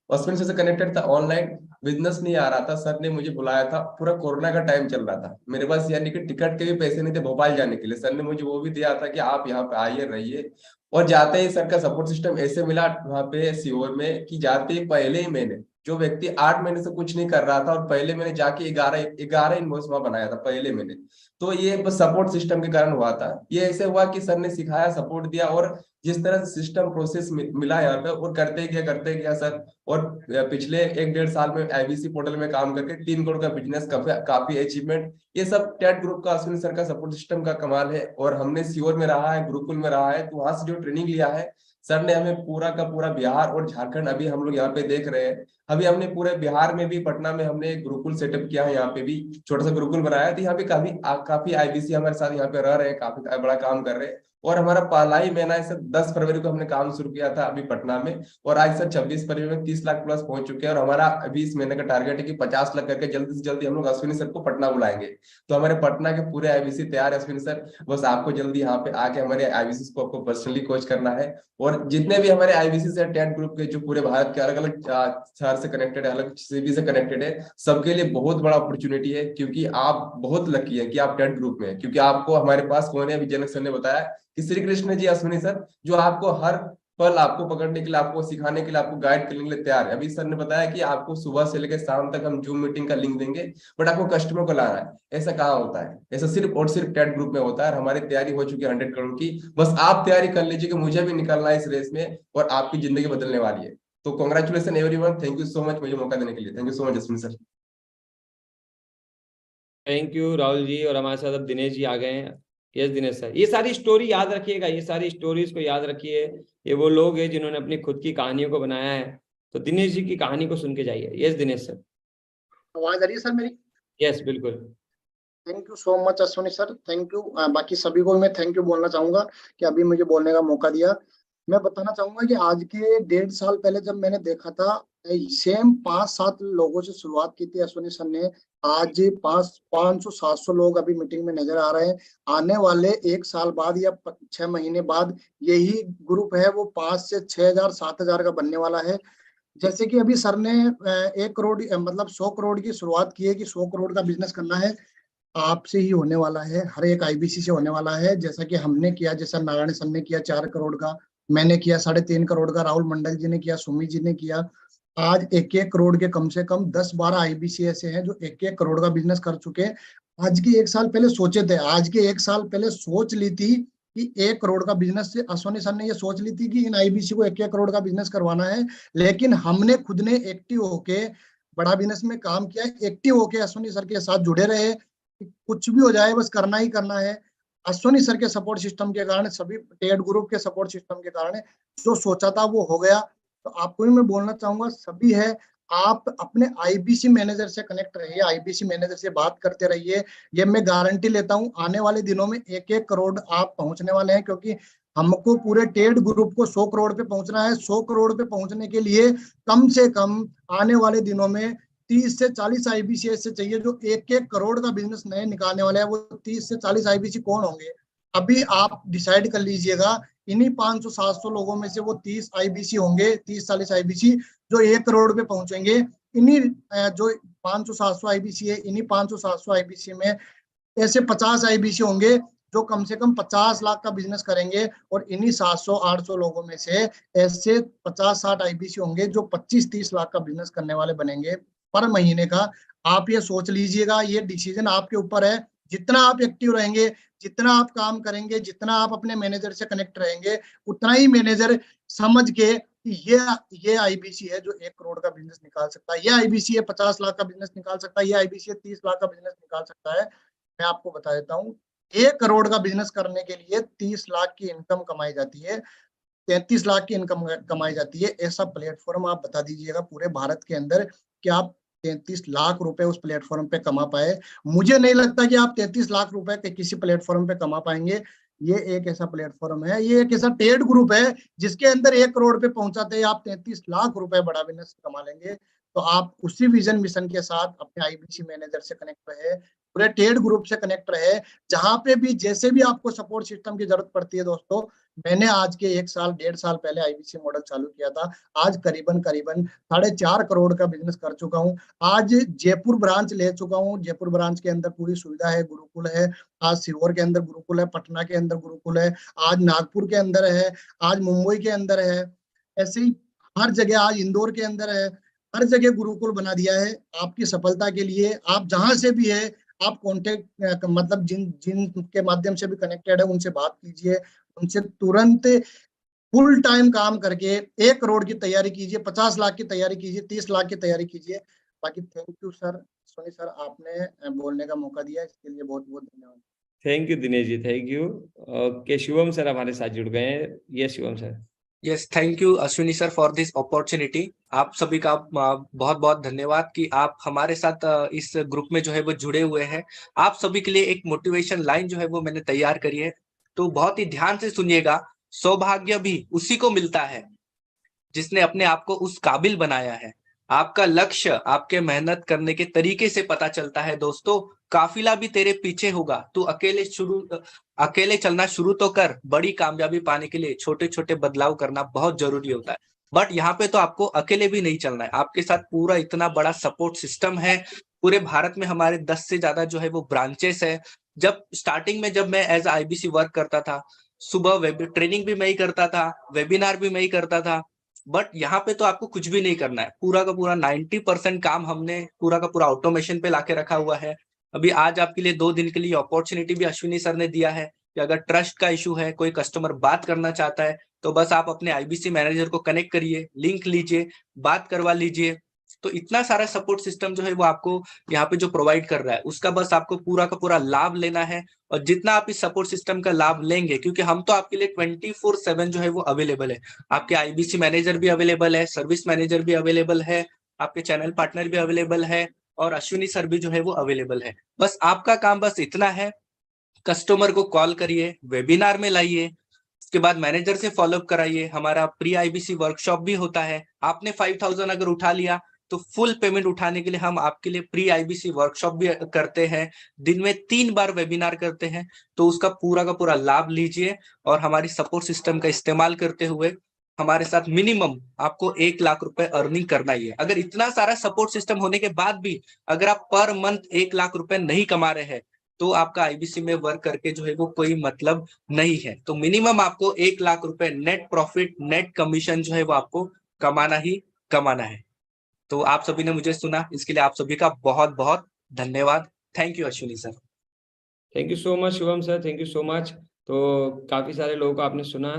S7: अश्विनी सर से कनेक्टेड था, ऑनलाइन बिजनेस नहीं आ रहा था। सर ने मुझे बुलाया था, पूरा कोरोना का टाइम चल रहा था, मेरे पास यानी कि टिकट के भी पैसे नहीं थे भोपाल जाने के लिए। सर ने मुझे वो भी दिया था कि आप यहाँ पे आइए रहिए। और जाते ही सर का सपोर्ट सिस्टम ऐसे मिला वहां पे सीओर में कि जाते ही पहले ही महीने जो व्यक्ति 8 महीने से कुछ नहीं कर रहा था, और पहले मैंने जाके 11 इनवॉइस वहां बनाया था पहले महीने। तो ये बस सपोर्ट सिस्टम के कारण हुआ था। ये ऐसे हुआ कि सर ने सिखाया, सपोर्ट दिया, और जिस तरह से सिस्टम प्रोसेस मिला यहाँ पे, और करते गया सर। और पिछले 1-1.5 साल में आईबीसी पोर्टल में काम करके 3 करोड़ का बिजनेस, काफी अचीवमेंट, ये सब टेट ग्रुप का, अश्विनी सर का सपोर्ट सिस्टम का कमाल है। और हमने सीओर में रहा है, गुरुकुल में रहा है, तो वहां से जो ट्रेनिंग लिया है सर ने, हमें पूरा का पूरा बिहार और झारखंड अभी हम लोग यहाँ पे देख रहे हैं। अभी हमने पूरे बिहार में भी, पटना में हमने एक गुरुकुल सेटअप किया है, यहाँ पे भी छोटा सा गुरुकुल बनाया है। तो यहाँ पे काफी आईबीसी हमारे साथ यहाँ पे रह रहे हैं, काफी बड़ा काम कर रहे हैं। और हमारा पहला ही महीना है सर, 10 फरवरी को हमने काम शुरू किया था अभी पटना में, और आज सर 26 फरवरी में 30 लाख प्लस पहुंच चुके हैं। और हमारा अभी इस महीने का टारगेट है कि 50 लाख करके जल्दी से जल्दी हम लोग अश्विनी सर को पटना बुलाएंगे। तो हमारे पटना के पूरे आईबीसी तैयार है अश्विनी सर, बस आपको जल्दी यहाँ पे आके हमारे आईबीसी को आपको पर्सनली कोच करना है। और जितने भी हमारे आईबीसी से टेट ग्रुप के जो पूरे भारत के अलग अलग शहर से कनेक्टेड है, अलग सिटी से कनेक्टेड है, सबके लिए बहुत बड़ा अपॉर्चुनिटी है। क्योंकि आप बहुत लकी है कि आप टेट ग्रुप में है, क्योंकि आपको हमारे पास कौन है, अभी जनक सर ने बताया कि श्री कृष्ण जी अश्विनी सर, जो आपको हर पल आपको पकड़ने के लिए, आपको सिखाने के लिए, आपको गाइड करने के लिए तैयार है। अभी सर ने बताया कि आपको सुबह से लेकर शाम तक हम जूम मीटिंग का लिंक देंगे, बट आपको कस्टमर को लाना है। ऐसा कहाँ होता है, ऐसा सिर्फ और सिर्फ टेट ग्रुप में होता है। हमारी तैयारी हो चुकी है 100 करोड़ की, बस आप तैयारी कर लीजिए कि मुझे भी निकलना है इस रेस में, और आपकी जिंदगी बदलने वाली है। तो congratulation everyone, thank you so much मुझे मौका देने के लिए। Thank you so much Ashwini sir.
S4: Thank you Rahul ji. और हमारे साथ अब दिनेश जी आ गए हैं। यस दिनेश सर, ये सारी स्टोरी याद रखिएगा, ये सारी स्टोरीज को याद रखिए। ये वो लोग हैं जिन्होंने अपनी खुद की कहानियों को बनाया है। तो दिनेश जी की कहानी को सुन के जाइए। Yes Dinesh sir.
S8: आवाज आ रही है सर मेरी?
S4: यस बिल्कुल।
S8: Thank you so much Ashwini sir, thank you. बाकी सभी को मैं थैंक यू बोलना चाहूंगा कि अभी मुझे बोलने का मौका दिया। मैं बताना चाहूंगा कि आज के 1.5 साल पहले जब मैंने देखा था, सेम 5-7 लोगों से शुरुआत की थी अश्विनी सर ने। आज 500-700 लोग अभी मीटिंग में नजर आ रहे हैं। आने वाले 1 साल बाद या 6 महीने बाद यही ग्रुप है वो 5 से 6,000-7,000 का बनने वाला है। जैसे कि अभी सर ने 1 करोड़ मतलब 100 करोड़ की शुरुआत की है कि 100 करोड़ का बिजनेस करना है, आपसे ही होने वाला है, हर एक आईबीसी से होने वाला है। जैसा कि हमने किया, जैसा नारायण सर ने किया 4 करोड़ का, मैंने किया 3.5 करोड़ का, राहुल मंडल जी ने किया, सुमी जी ने किया। आज 1-1 करोड़ के कम से कम 10-12 आईबीसी ऐसे हैं जो 1-1 करोड़ का बिजनेस कर चुके हैं। आज के 1 साल पहले सोचे थे, आज के 1 साल पहले सोच ली थी कि 1 करोड़ का बिजनेस से अश्विनी सर ने ये सोच ली थी कि इन आईबीसी को 1-1 करोड़ का बिजनेस करवाना है। लेकिन हमने खुद ने एक्टिव होके बड़ा बिजनेस में काम किया, एक्टिव होके अश्विनी सर के साथ जुड़े रहे, कुछ भी हो जाए बस करना ही करना है। अश्विनी सर के सपोर्ट सिस्टम के कारण, सभी टेड ग्रुप के सपोर्ट सिस्टम के कारण जो सोचा था वो हो गया। तो आपको भी मैं बोलना चाहूंगा, सभी है, आप अपने आईबीसी मैनेजर से कनेक्ट रहिए, आईबीसी मैनेजर से बात करते रहिए। ये मैं गारंटी लेता हूँ आने वाले दिनों में 1-1 करोड़ आप पहुंचने वाले हैं, क्योंकि हमको पूरे टेड ग्रुप को 100 करोड़ पे पहुंचना है। 100 करोड़ पे पहुंचने के लिए कम से कम आने वाले दिनों में 30 से 40 आईबीसी ऐसे चाहिए जो 1-1 करोड़ का बिजनेस नए निकालने वाले हैं। वो 30 से 40 आईबीसी कौन होंगे, अभी आप डिसाइड कर लीजिएगा। इन्हीं 500-700 लोगों में से वो 30 आईबीसी होंगे, 30-40 आईबीसी जो 1 करोड़ पे पहुंचेंगे। इन्हीं जो 500-700 आईबीसी है, इन्हीं 500-700 आईबीसी में ऐसे 50 आईबीसी होंगे जो कम से कम 50 लाख का बिजनेस करेंगे, और इन्हीं 700-800 लोगों में से ऐसे 50-60 आईबीसी होंगे जो 25-30 लाख का बिजनेस करने वाले बनेंगे पर महीने का। आप ये सोच लीजिएगा, ये डिसीजन आपके ऊपर है। जितना आप एक्टिव रहेंगे, जितना आप काम करेंगे, जितना आप अपने मैनेजर से कनेक्ट रहेंगे, उतना ही मैनेजर समझ के ये आईबीसी है जो 1 करोड़ का बिजनेस निकाल सकता है, ये आईबीसी है 50 लाख का बिजनेस निकाल सकता है, ये आईबीसी है 30 लाख का बिजनेस निकाल सकता है। मैं आपको बता देता हूँ, 1 करोड़ का बिजनेस करने के लिए 30 लाख की इनकम कमाई जाती है, 33 लाख की इनकम कमाई जाती है। ऐसा प्लेटफॉर्म आप बता दीजिएगा पूरे भारत के अंदर कि आप 33 लाख रुपए उस प्लेटफॉर्म पे कमा पाए। मुझे नहीं लगता कि आप 33 लाख रुपए के किसी प्लेटफॉर्म पे कमा पाएंगे। ये एक ऐसा प्लेटफॉर्म है, ये एक ऐसा टेड ग्रुप है जिसके अंदर 1 करोड़ पे पहुंचाते ही आप 33 लाख रुपए बड़ा बिजनेस कमा लेंगे। तो आप उसी विजन मिशन के साथ अपने आईबीसी मैनेजर से कनेक्ट रहे, पूरे टेड ग्रुप से कनेक्ट रहे, जहां पे भी जैसे भी आपको सपोर्ट सिस्टम की जरूरत पड़ती है। दोस्तों, मैंने आज के 1-1.5 साल पहले आईबीसी मॉडल चालू किया था, आज करीबन 4.5 करोड़ का बिजनेस कर चुका हूँ। आज जयपुर ब्रांच ले चुका हूँ, जयपुर ब्रांच के अंदर पूरी सुविधा है, गुरुकुल है। आज सीहोर के अंदर गुरुकुल है, पटना के अंदर गुरुकुल है, आज नागपुर के अंदर है, आज मुंबई के अंदर है, ऐसे ही हर जगह, आज इंदौर के अंदर है, हर जगह गुरुकुल बना दिया है आपकी सफलता के लिए। आप जहां से भी है, आप कांटेक्ट मतलब जिन के माध्यम से भी कनेक्टेड है उनसे बात कीजिए, उनसे तुरंत फुल टाइम काम करके 1 करोड़ की तैयारी कीजिए, 50 लाख की तैयारी कीजिए, 30 लाख की तैयारी कीजिए। बाकी thank you sir, Soni sir, आपने बोलने का मौका दिया, इसके लिए बहुत बहुत धन्यवाद।
S4: Thank you Dinesh ji, thank you. के शिवम सर हमारे साथ जुड़ गए हैं। Yes Shivam sir.
S5: Yes, thank you Ashwini sir for this opportunity. आप सभी का बहुत बहुत धन्यवाद कि आप हमारे साथ इस ग्रुप में जो है वो जुड़े हुए हैं। आप सभी के लिए एक मोटिवेशन लाइन जो है वो मैंने तैयार करी है, तो बहुत ही ध्यान से सुनिएगा। सौभाग्य भी उसी को मिलता है जिसने अपने आप को उस काबिल बनाया है। आपका लक्ष्य आपके मेहनत करने के तरीके से पता चलता है। दोस्तों, काफिला भी तेरे पीछे होगा, तू अकेले चलना शुरू तो कर। बड़ी कामयाबी पाने के लिए छोटे छोटे बदलाव करना बहुत जरूरी होता है। बट यहाँ पे तो आपको अकेले भी नहीं चलना है, आपके साथ पूरा इतना बड़ा सपोर्ट सिस्टम है। पूरे भारत में हमारे 10 से ज्यादा जो है वो ब्रांचेस है। जब स्टार्टिंग में जब मैं एज आईबीसी वर्क करता था, सुबह वेब ट्रेनिंग भी मैं ही करता था, वेबिनार भी मैं ही करता था। बट यहाँ पे तो आपको कुछ भी नहीं करना है, पूरा का पूरा 90% काम हमने पूरा का पूरा ऑटोमेशन पे लाके रखा हुआ है। अभी आज आपके लिए 2 दिन के लिए अपॉर्चुनिटी भी अश्विनी सर ने दिया है कि अगर ट्रस्ट का इशू है, कोई कस्टमर बात करना चाहता है, तो बस आप अपने आईबीसी मैनेजर को कनेक्ट करिए, लिंक लीजिए, बात करवा लीजिए। तो इतना सारा सपोर्ट सिस्टम जो है वो आपको यहाँ पे जो प्रोवाइड कर रहा है, उसका बस आपको पूरा का पूरा लाभ लेना है। और जितना आप इस सपोर्ट सिस्टम का लाभ लेंगे, क्योंकि हम तो आपके लिए 24/7 जो है वो अवेलेबल है। आपके आईबीसी मैनेजर भी अवेलेबल है, सर्विस मैनेजर भी अवेलेबल है, आपके चैनल पार्टनर भी अवेलेबल है, और अश्विनी सर भी जो है वो अवेलेबल है। बस आपका काम बस इतना है, कस्टमर को कॉल करिए, वेबिनार में लाइए, उसके बाद मैनेजर से फॉलोअप कराइए। हमारा प्री आईबीसी वर्कशॉप भी होता है। आपने 5000 अगर उठा लिया तो फुल पेमेंट उठाने के लिए हम आपके लिए प्री आईबीसी वर्कशॉप भी करते हैं। दिन में 3 बार वेबिनार करते हैं, तो उसका पूरा का पूरा लाभ लीजिए और हमारी सपोर्ट सिस्टम का इस्तेमाल करते हुए हमारे साथ मिनिमम आपको 1 लाख रुपए अर्निंग करना ही है। अगर इतना सारा सपोर्ट सिस्टम होने के बाद भी अगर आप पर मंथ 1 लाख रुपए नहीं कमा रहे हैं, तो आपका आईबीसी में वर्क करके जो है वो कोई मतलब नहीं है। तो मिनिमम आपको 1 लाख रुपए नेट प्रॉफिट, नेट कमीशन जो है वो आपको कमाना ही कमाना है। तो आप सभी ने मुझे सुना, इसके लिए आप सभी का बहुत बहुत धन्यवाद। Thank you Ashwini sir.
S4: Thank you so much Shivam sir, thank you so much. तो काफी सारे लोगों को आपने सुना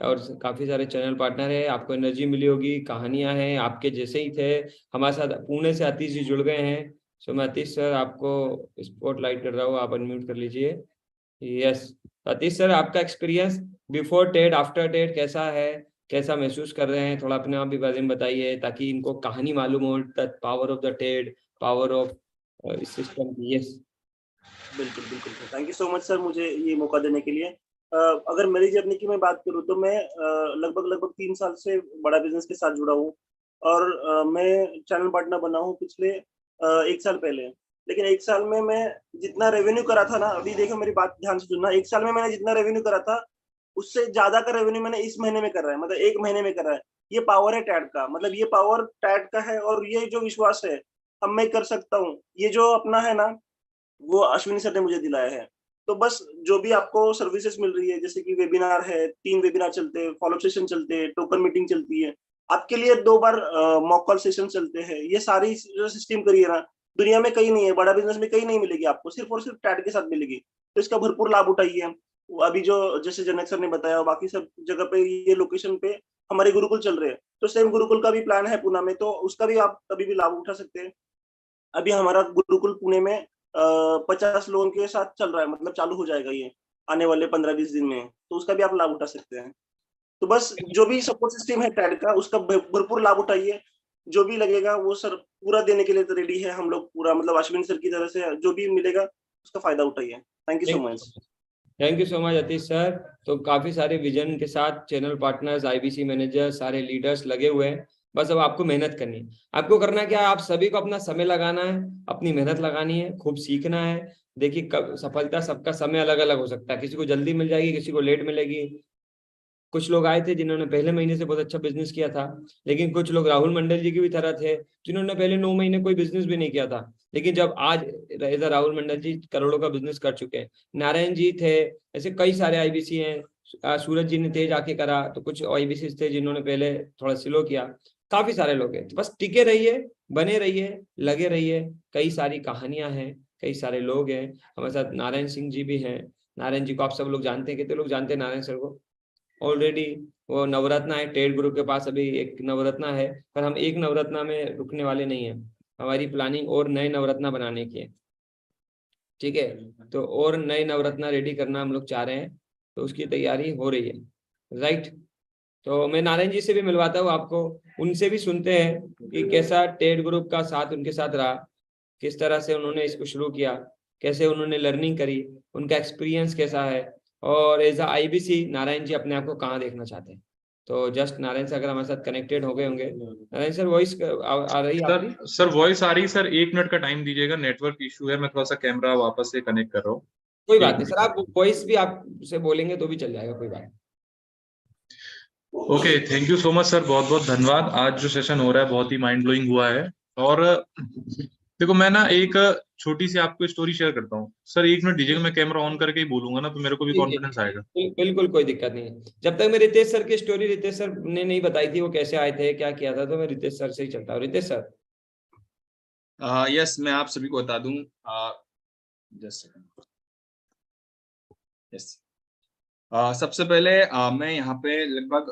S4: और काफी सारे चैनल पार्टनर है, आपको एनर्जी मिली होगी, कहानियां हैं, आपके जैसे ही थे। हमारे साथ पुणे से आतिश जी जुड़ गए हैं, सो मैं अतीश सर आपको स्पॉटलाइट कर रहा हूँ, आप अनम्यूट कर लीजिए। यस, अतीश सर आपका experience before Ted after Ted कैसा है, कैसा महसूस कर रहे हैं, थोड़ा अपने आप भी बारे में बताइए ताकि इनको कहानी मालूम हो, the power of the Ted, power of system. Yes
S9: बिल्कुल बिल्कुल sir, thank you so much sir मुझे ये मौका देने के लिए। अगर मेरी जर्नी की मैं बात करूँ तो मैं लगभग 3 साल से बड़ा बिजनेस के साथ जुड़ा हूँ और मैं चैनल पार्टनर बना हूँ पिछले 1 साल पहले। लेकिन 1 साल में मैं जितना रेवेन्यू करा था ना, अभी देखो मेरी बात ध्यान से सुनना, 1 साल में मैंने जितना रेवेन्यू करा था उससे ज्यादा का रेवेन्यू मैंने इस महीने में कर रहा है, मतलब 1 महीने में कर रहा है। ये पावर है टैड का, मतलब ये पावर टैड का है और ये जो विश्वास है अब मैं कर सकता हूँ, ये जो अपना है ना वो अश्विनी सर ने मुझे दिलाया है। तो बस जो भी आपको सर्विसेज मिल रही है, जैसे कि वेबिनार है, 3 वेबिनार चलते हैं, फॉलोअप सेशन चलते हैं, टोकन मीटिंग चलती है, आपके लिए 2 बार मॉक कॉल सेशन चलते हैं, ये सारी जो सिस्टम करिए ना, दुनिया में कहीं नहीं है, बड़ा बिजनेस में कहीं नहीं मिलेगी आपको, सिर्फ और सिर्फ टैड के साथ मिलेगी। तो इसका भरपूर लाभ उठाइए। अभी जो जैसे जनक सर ने बताया, बाकी सब जगह पे ये लोकेशन पे हमारे गुरुकुल चल रहे हैं, तो सेम गुरुकुल का भी प्लान है पुणे में, तो उसका भी आप कभी भी लाभ उठा सकते हैं। अभी हमारा गुरुकुल पुणे में 50 लोगों के साथ चल रहा है, मतलब चालू हो जाएगा ये आने वाले 15-20 दिन में, तो उसका भी आप लाभ उठा सकते हैं। तो बस जो भी सपोर्ट सिस्टम है टैड का, उसका भरपूर लाभ उठाइए। जो भी लगेगा वो सर पूरा देने के लिए तो रेडी है हम लोग, पूरा मतलब अश्विन सर की तरह से जो भी मिलेगा उसका फायदा उठाइए। Thank you so much.
S4: Thank you so much Atish sir. तो काफी सारे विजन के साथ चैनल पार्टनर्स, आईबीसी मैनेजर, सारे लीडर्स लगे हुए हैं। बस अब आपको मेहनत करनी है। आपको करना क्या है, आप सभी को अपना समय लगाना है, अपनी मेहनत लगानी है, खूब सीखना है। देखिए सफलता सबका समय अलग अलग हो सकता है, किसी को जल्दी मिल जाएगी, किसी को लेट मिलेगी। कुछ लोग आए थे जिन्होंने पहले महीने से बहुत अच्छा बिजनेस किया था, लेकिन कुछ लोग राहुल मंडल जी की भी तरह थे जिन्होंने पहले 9 महीने कोई बिजनेस भी नहीं किया था, लेकिन जब आज राहुल मंडल जी करोड़ों का बिजनेस कर चुके हैं। नारायण जी थे, ऐसे कई सारे आईबीसी हैं। सूरज जी ने तेज आके करा, तो कुछ आईबीसी थे जिन्होंने पहले थोड़ा स्लो किया। काफी सारे लोग हैं, तो बस टिके रहिए, बने रहिए, लगे रहिए। कई सारी कहानियां हैं, कई सारे लोग हैं हमारे साथ। नारायण सिंह जी भी हैं। नारायण जी को आप सब लोग जानते हैं, कितने लोग जानते हैं नारायण सर को? ऑलरेडी वो नवरत्ना है टेड ग्रुप के पास, अभी एक नवरत्ना है, पर हम एक नवरत्ना में रुकने वाले नहीं है। हमारी प्लानिंग और नए नवरत्ना बनाने की है, ठीक है? तो और नए नवरत्ना रेडी करना हम लोग चाह रहे हैं, तो उसकी तैयारी हो रही है, राइट? तो मैं नारायण जी से भी मिलवाता हूँ आपको, उनसे भी सुनते हैं कि कैसा टेड ग्रुप का साथ उनके साथ रहा, किस तरह से उन्होंने इसको शुरू किया, कैसे उन्होंने लर्निंग करी, उनका एक्सपीरियंस कैसा है, और एज आईबीसी नारायण जी अपने आप को कहाँ देखना चाहते हैं। तो जस्ट नारायण सर अगर हमारे साथ कनेक्टेड हो गए होंगे। नारायण सर वॉइस आ रही है?
S10: सर वॉइस आ रही है सर, 1 मिनट का टाइम दीजिएगा, नेटवर्क इशू है, मैं थोड़ा सा कैमरा वापस से कनेक्ट कर रहा हूँ।
S4: कोई बात नहीं सर, आप वॉइस भी आप से बोलेंगे तो भी चल जाएगा, कोई बात।
S10: Okay, thank you so much sir, बहुत बहुत धन्यवाद। आज जो सेशन हो रहा है बहुत ही माइंड ब्लोइंग हुआ है। और देखो मैं ना एक छोटी सी आपको स्टोरी शेयर करता हूँ। सर 1 मिनट दीजिएगा, मैं कैमरा ऑन करके ही बोलूंगा ना, तो मेरे को भी कॉन्फिडेंस आएगा।
S4: बिल्कुल कोई दिक्कत नहीं है। जब तक मैं रितेश सर की स्टोरी रितेश सर ने नहीं बताई थी, वो कैसे आए थे, क्या किया था, तो मैं रितेश सर से ही चलता हूँ। रितेश सर।
S2: यस, मैं आप सभी को बता दूं, यस, सबसे पहले मैं यहाँ पे लगभग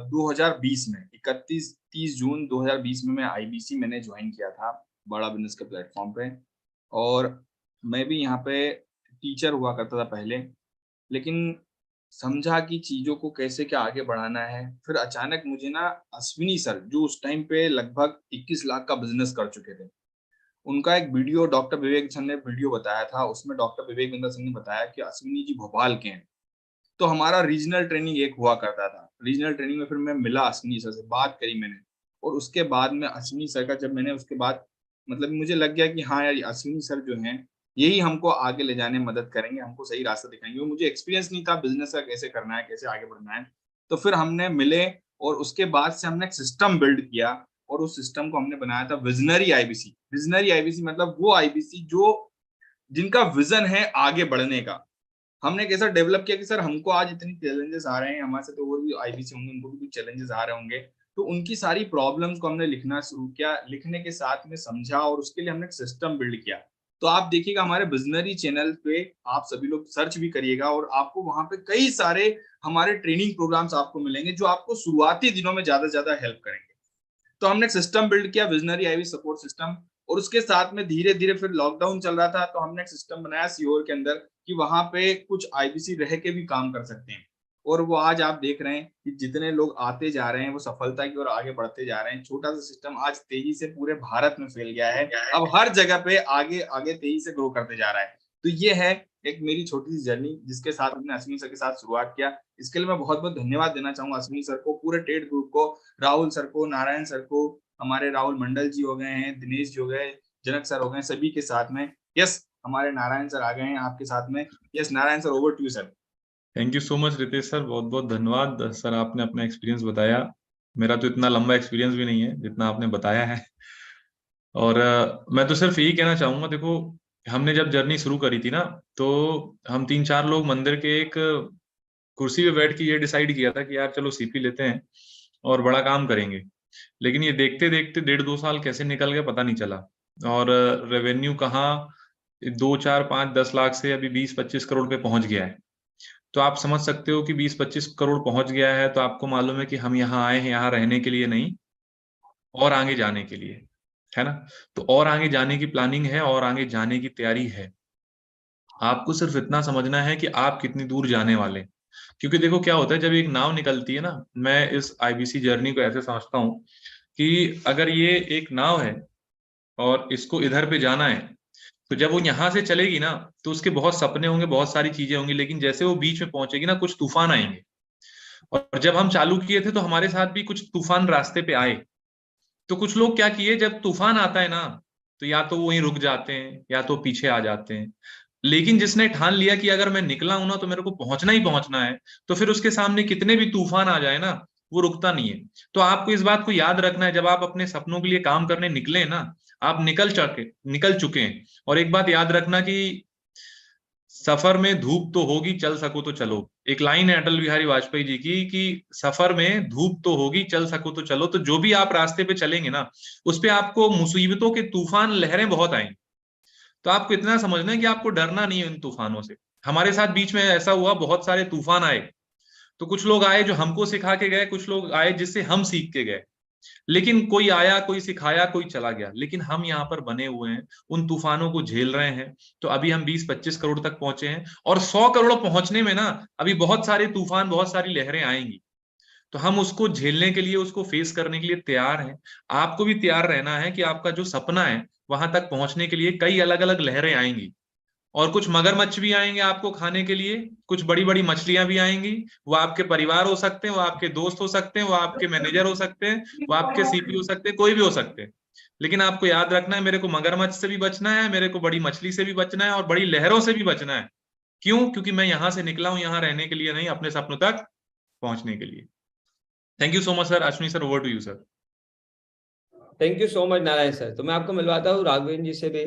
S2: 2020 में 31-30 जून 2020 में मैं आईबीसी मैंने ज्वाइन किया था, बड़ा बिजनेस के प्लेटफॉर्म पे। और मैं भी यहाँ पे टीचर हुआ करता था पहले, लेकिन समझा कि चीजों को कैसे क्या आगे बढ़ाना है। फिर अचानक मुझे ना अश्विनी सर, जो उस टाइम पे लगभग 21 लाख का बिजनेस कर चुके थे, उनका एक वीडियो डॉक्टर विवेक सर ने वीडियो बताया था। उसमें डॉक्टर विवेक सर ने बताया कि अश्विनी जी भोपाल के हैं। तो हमारा रीजनल ट्रेनिंग एक हुआ करता था, रीजनल ट्रेनिंग में फिर मैं मिला अश्विनी सर से, बात करी मैंने, और उसके बाद में अश्विनी सर का जब मैंने उसके बाद मतलब मुझे लग गया कि हाँ यार अश्विनी सर जो हैं यही हमको आगे ले जाने में मदद करेंगे, हमको सही रास्ता दिखाएंगे। वो मुझे एक्सपीरियंस नहीं था बिजनेस का, कैसे करना है, कैसे आगे बढ़ना है। तो फिर हमने मिले और उसके बाद से हमने एक सिस्टम बिल्ड किया, और उस सिस्टम को हमने बनाया था विजनरी आईबीसी। विजनरी आईबीसी मतलब वो आईबीसी जो जिनका विजन है आगे बढ़ने का। हमने कैसा डेवलप किया कि सर हमको आज इतनी चैलेंजेस आ रहे हैं, हमारे साथ और भी आईबीसी होंगे, उनको भी चैलेंजेस आ रहे होंगे, तो उनकी सारी प्रॉब्लम्स को हमने लिखना शुरू किया, लिखने के साथ में समझा, और उसके लिए हमने एक सिस्टम बिल्ड किया। तो आप देखिएगा हमारे विजनरी चैनल पे, आप सभी लोग सर्च भी करिएगा, और आपको वहां पे कई सारे हमारे ट्रेनिंग प्रोग्राम्स आपको मिलेंगे जो आपको शुरुआती दिनों में ज्यादा से ज्यादा हेल्प करेंगे। तो हमने एक सिस्टम बिल्ड किया, विजनरी आईबी सपोर्ट सिस्टम, और उसके साथ में धीरे धीरे फिर लॉकडाउन चल रहा था, तो हमने एक सिस्टम बनाया सीओर के अंदर कि वहां पे कुछ आईबीसी रह के भी काम कर सकते हैं। और वो आज आप देख रहे हैं कि जितने लोग आते जा रहे हैं वो सफलता की ओर आगे बढ़ते जा रहे हैं। छोटा सा सिस्टम आज तेजी से पूरे भारत में फैल गया है, अब हर जगह पे आगे आगे तेजी से ग्रो करते जा रहा है। तो ये है एक मेरी छोटी सी जर्नी जिसके साथ हमने अश्विनी सर के साथ शुरुआत किया। इसके लिए मैं बहुत बहुत धन्यवाद देना चाहूंगा अश्विनी सर को, पूरे टेड ग्रुप को, राहुल सर को, नारायण सर को, हमारे राहुल मंडल जी हो गए हैं, दिनेश जी हो गए, जनक सर हो गए, सभी के साथ में। यस, हमारे नारायण सर आ गए हैं आपके साथ में। Yes Narayan sir, over to you sir.
S10: Thank you so much Ritesh sir, बहुत बहुत धन्यवाद सर, आपने अपना एक्सपीरियंस बताया। मेरा तो इतना लंबा एक्सपीरियंस भी नहीं है जितना आपने बताया है। और मैं तो सिर्फ यही कहना चाहूंगा, देखो हमने जब जर्नी शुरू करी थी ना, तो हम 3-4 लोग मंदिर के एक कुर्सी पे बैठ के ये डिसाइड किया था कि यार चलो सीपी लेते हैं और बड़ा काम करेंगे। लेकिन ये देखते देखते 1.5-2 साल कैसे निकल गया पता नहीं चला। और रेवेन्यू कहाँ 2, 4, 5, 10 लाख से अभी 20-25 करोड़ पे पहुंच गया है। तो आप समझ सकते हो कि 20-25 करोड़ पहुंच गया है, तो आपको मालूम है कि हम यहाँ आए हैं यहाँ रहने के लिए नहीं, और आगे जाने के लिए, है ना। तो और आगे जाने की प्लानिंग है और आगे जाने की तैयारी है। आपको सिर्फ इतना समझना है कि आप कितनी दूर जाने वाले। क्योंकि देखो क्या होता है, जब एक नाव निकलती है ना, मैं इस आईबीसी जर्नी को ऐसे समझता हूँ कि अगर ये एक नाव है और इसको इधर पे जाना है, तो जब वो यहाँ से चलेगी ना, तो उसके बहुत सपने होंगे, बहुत सारी चीजें होंगी, लेकिन जैसे वो बीच में पहुंचेगी ना, कुछ तूफान आएंगे। और जब हम चालू किए थे तो हमारे साथ भी कुछ तूफान रास्ते पे आए। तो कुछ लोग क्या किए, जब तूफान आता है ना, तो या तो वो वहीं रुक जाते हैं या तो पीछे आ जाते हैं। लेकिन जिसने ठान लिया कि अगर मैं निकला हूं ना तो मेरे को पहुंचना ही पहुंचना है, तो फिर उसके सामने कितने भी तूफान आ जाए ना, वो रुकता नहीं है। तो आपको इस बात को याद रखना है, जब आप अपने सपनों के लिए काम करने निकले ना, आप निकल चुके हैं। और एक बात याद रखना कि सफर में धूप तो होगी, चल सको तो चलो। एक लाइन है अटल बिहारी वाजपेयी जी की कि सफर में धूप तो होगी, चल सको तो चलो। तो जो भी आप रास्ते पे चलेंगे ना, उस पे आपको मुसीबतों के तूफान, लहरें बहुत आएंगी। तो आपको इतना समझना है कि आपको डरना नहीं है इन तूफानों से। हमारे साथ बीच में ऐसा हुआ, बहुत सारे तूफान आए, तो कुछ लोग आए जो हमको सिखा के गए, कुछ लोग आए जिससे हम सीख के गए। लेकिन कोई आया, कोई सिखाया, कोई चला गया, लेकिन हम यहाँ पर बने हुए हैं, उन तूफानों को झेल रहे हैं। तो अभी हम 20-25 करोड़ तक पहुंचे हैं, और 100 करोड़ पहुंचने में ना अभी बहुत सारे तूफान, बहुत सारी लहरें आएंगी। तो हम उसको झेलने के लिए, उसको फेस करने के लिए तैयार हैं। आपको भी तैयार रहना है कि आपका जो सपना है वहां तक पहुंचने के लिए कई अलग अलग लहरें आएंगी, और कुछ मगरमच्छ भी आएंगे आपको खाने के लिए, कुछ बड़ी बड़ी मछलियां भी आएंगी। वो आपके परिवार हो सकते हैं, वो आपके दोस्त हो सकते हैं, वो आपके मैनेजर हो सकते हैं, वो आपके सीपी हो सकते हैं, कोई भी हो सकते हैं। लेकिन आपको याद रखना है, मेरे को मगरमच्छ से भी बचना है, मेरे को बड़ी मछली से भी बचना है, और बड़ी लहरों से भी बचना है। क्यों? क्योंकि मैं यहाँ से निकला हूं यहाँ रहने के लिए नहीं, अपने सपनों तक पहुंचने के लिए। Thank you so much sir. Ashwini sir, over to you sir.
S4: Thank you so much Narayan sir. तो मैं आपको मिलवाता हूँ राघवेंद्र जी से भी,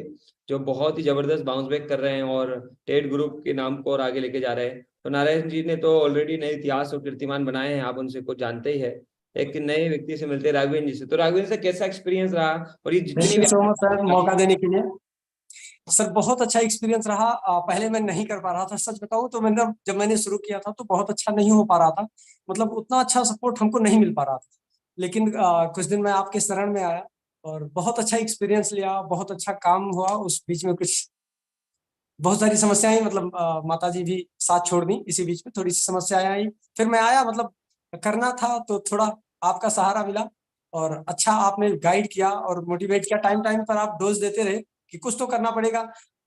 S4: जो बहुत ही जबरदस्त बाउंस बैक कर रहे हैं और टेड ग्रुप के नाम को और आगे लेके जा रहे हैं। तो नारायण जी ने तो ऑलरेडी नए इतिहास और कीर्तिमान बनाए हैं, आप उनसे कुछ जानते ही है। एक नए व्यक्ति से मिलते हैं राघवेंद्र जी से। तो राघवेंद्र सर, कैसा एक्सपीरियंस रहा? और ये जितनी भी
S11: सर मौका देने के लिए सर, बहुत अच्छा एक्सपीरियंस रहा। पहले मैं नहीं कर पा रहा था, सच बताऊं तो मैंने जब मैंने शुरू किया था तो बहुत अच्छा नहीं हो पा रहा था, मतलब उतना अच्छा सपोर्ट हमको नहीं मिल पा रहा था। लेकिन कुछ दिन मैं आपके शरण में आया और बहुत अच्छा एक्सपीरियंस लिया, बहुत अच्छा काम हुआ। उस बीच में कुछ बहुत सारी समस्याएं, मतलब माता जी भी साथ छोड़ दी, इसी बीच में थोड़ी सी समस्याएं आई। फिर मैं आया, मतलब करना था तो थोड़ा आपका सहारा मिला और अच्छा आपने गाइड किया और मोटिवेट किया। टाइम टाइम पर आप डोज देते रहे कि कुछ तो करना पड़ेगा।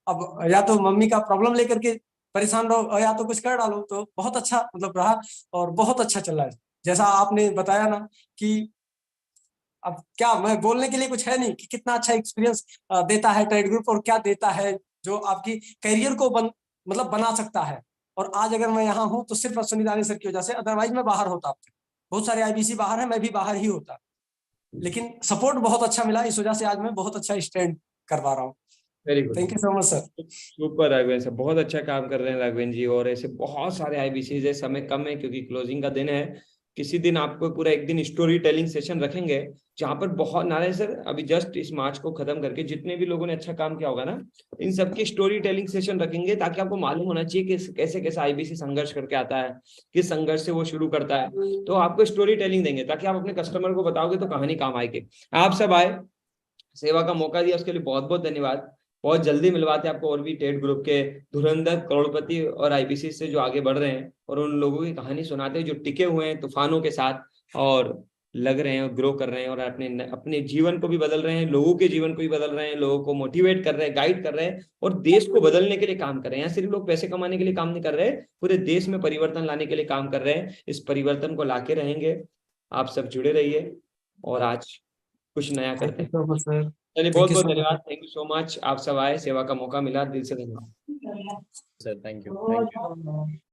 S11: अब या तो मम्मी का प्रॉब्लम लेकर के परेशान रहो या तो कुछ कर डालो। तो बहुत अच्छा मतलब रहा और बहुत अच्छा चल रहा है। जैसा आपने बताया ना कि अब क्या मैं बोलने के लिए कुछ है नहीं कि कितना अच्छा एक्सपीरियंस देता है टेड ग्रुप, और क्या देता है जो आपकी करियर को मतलब बना सकता है। और आज अगर मैं यहाँ हूँ तो सिर्फ अश्विनी दानी सर की वजह से, अदरवाइज मैं बाहर होता। बहुत सारे आईबीसी बाहर है, मैं भी बाहर ही होता, लेकिन सपोर्ट बहुत अच्छा मिला, इस वजह से आज मैं बहुत अच्छा स्टैंड कर पा रहा हूँ।
S4: Very good,
S11: thank you so much sir.
S4: Super Raghavendra sir, बहुत अच्छा काम कर रहे हैं राघवेंद्र जी। और ऐसे बहुत सारे आईबीसी है, समय कम है क्योंकि क्लोजिंग का दिन है। किसी दिन आपको पूरा एक दिन स्टोरी टेलिंग सेशन रखेंगे, जहां पर बहुत, नारायण सर अभी जस्ट इस मार्च को खत्म करके जितने भी लोगों ने अच्छा काम किया होगा ना, इन सबकी स्टोरी टेलिंग सेशन रखेंगे, ताकि आपको मालूम होना चाहिए कि कैसे कैसे आईबीसी संघर्ष करके आता है, किस संघर्ष से वो शुरू करता है। तो आपको स्टोरी टेलिंग देंगे ताकि आप अपने कस्टमर को बताओगे तो कहानी काम आएगी। आप सब आए, सेवा का मौका दिया, उसके लिए बहुत बहुत धन्यवाद। बहुत जल्दी मिलवाते हैं आपको और भी टेट ग्रुप के धुरंधर, करोड़पति और आईबीसी से जो आगे बढ़ रहे हैं, और उन लोगों की कहानी सुनाते हैं जो टिके हुए हैं तूफानों के साथ और लग रहे हैं और ग्रो कर रहे हैं और अपने जीवन को भी बदल रहे हैं, लोगों के जीवन को भी बदल रहे हैं, लोगों को मोटिवेट कर रहे हैं, गाइड कर रहे हैं और देश को बदलने के लिए काम कर रहे हैं। यहाँ सिर्फ लोग पैसे कमाने के लिए काम नहीं कर रहे, पूरे देश में परिवर्तन लाने के लिए काम कर रहे हैं। इस परिवर्तन को लाके रहेंगे। आप सब जुड़े रहिए और आज कुछ नया करते हैं। चलिए, बहुत बहुत धन्यवाद। Thank you so much. आप सब आए, सेवा का मौका मिला, दिल से धन्यवाद
S3: सर। Thank you.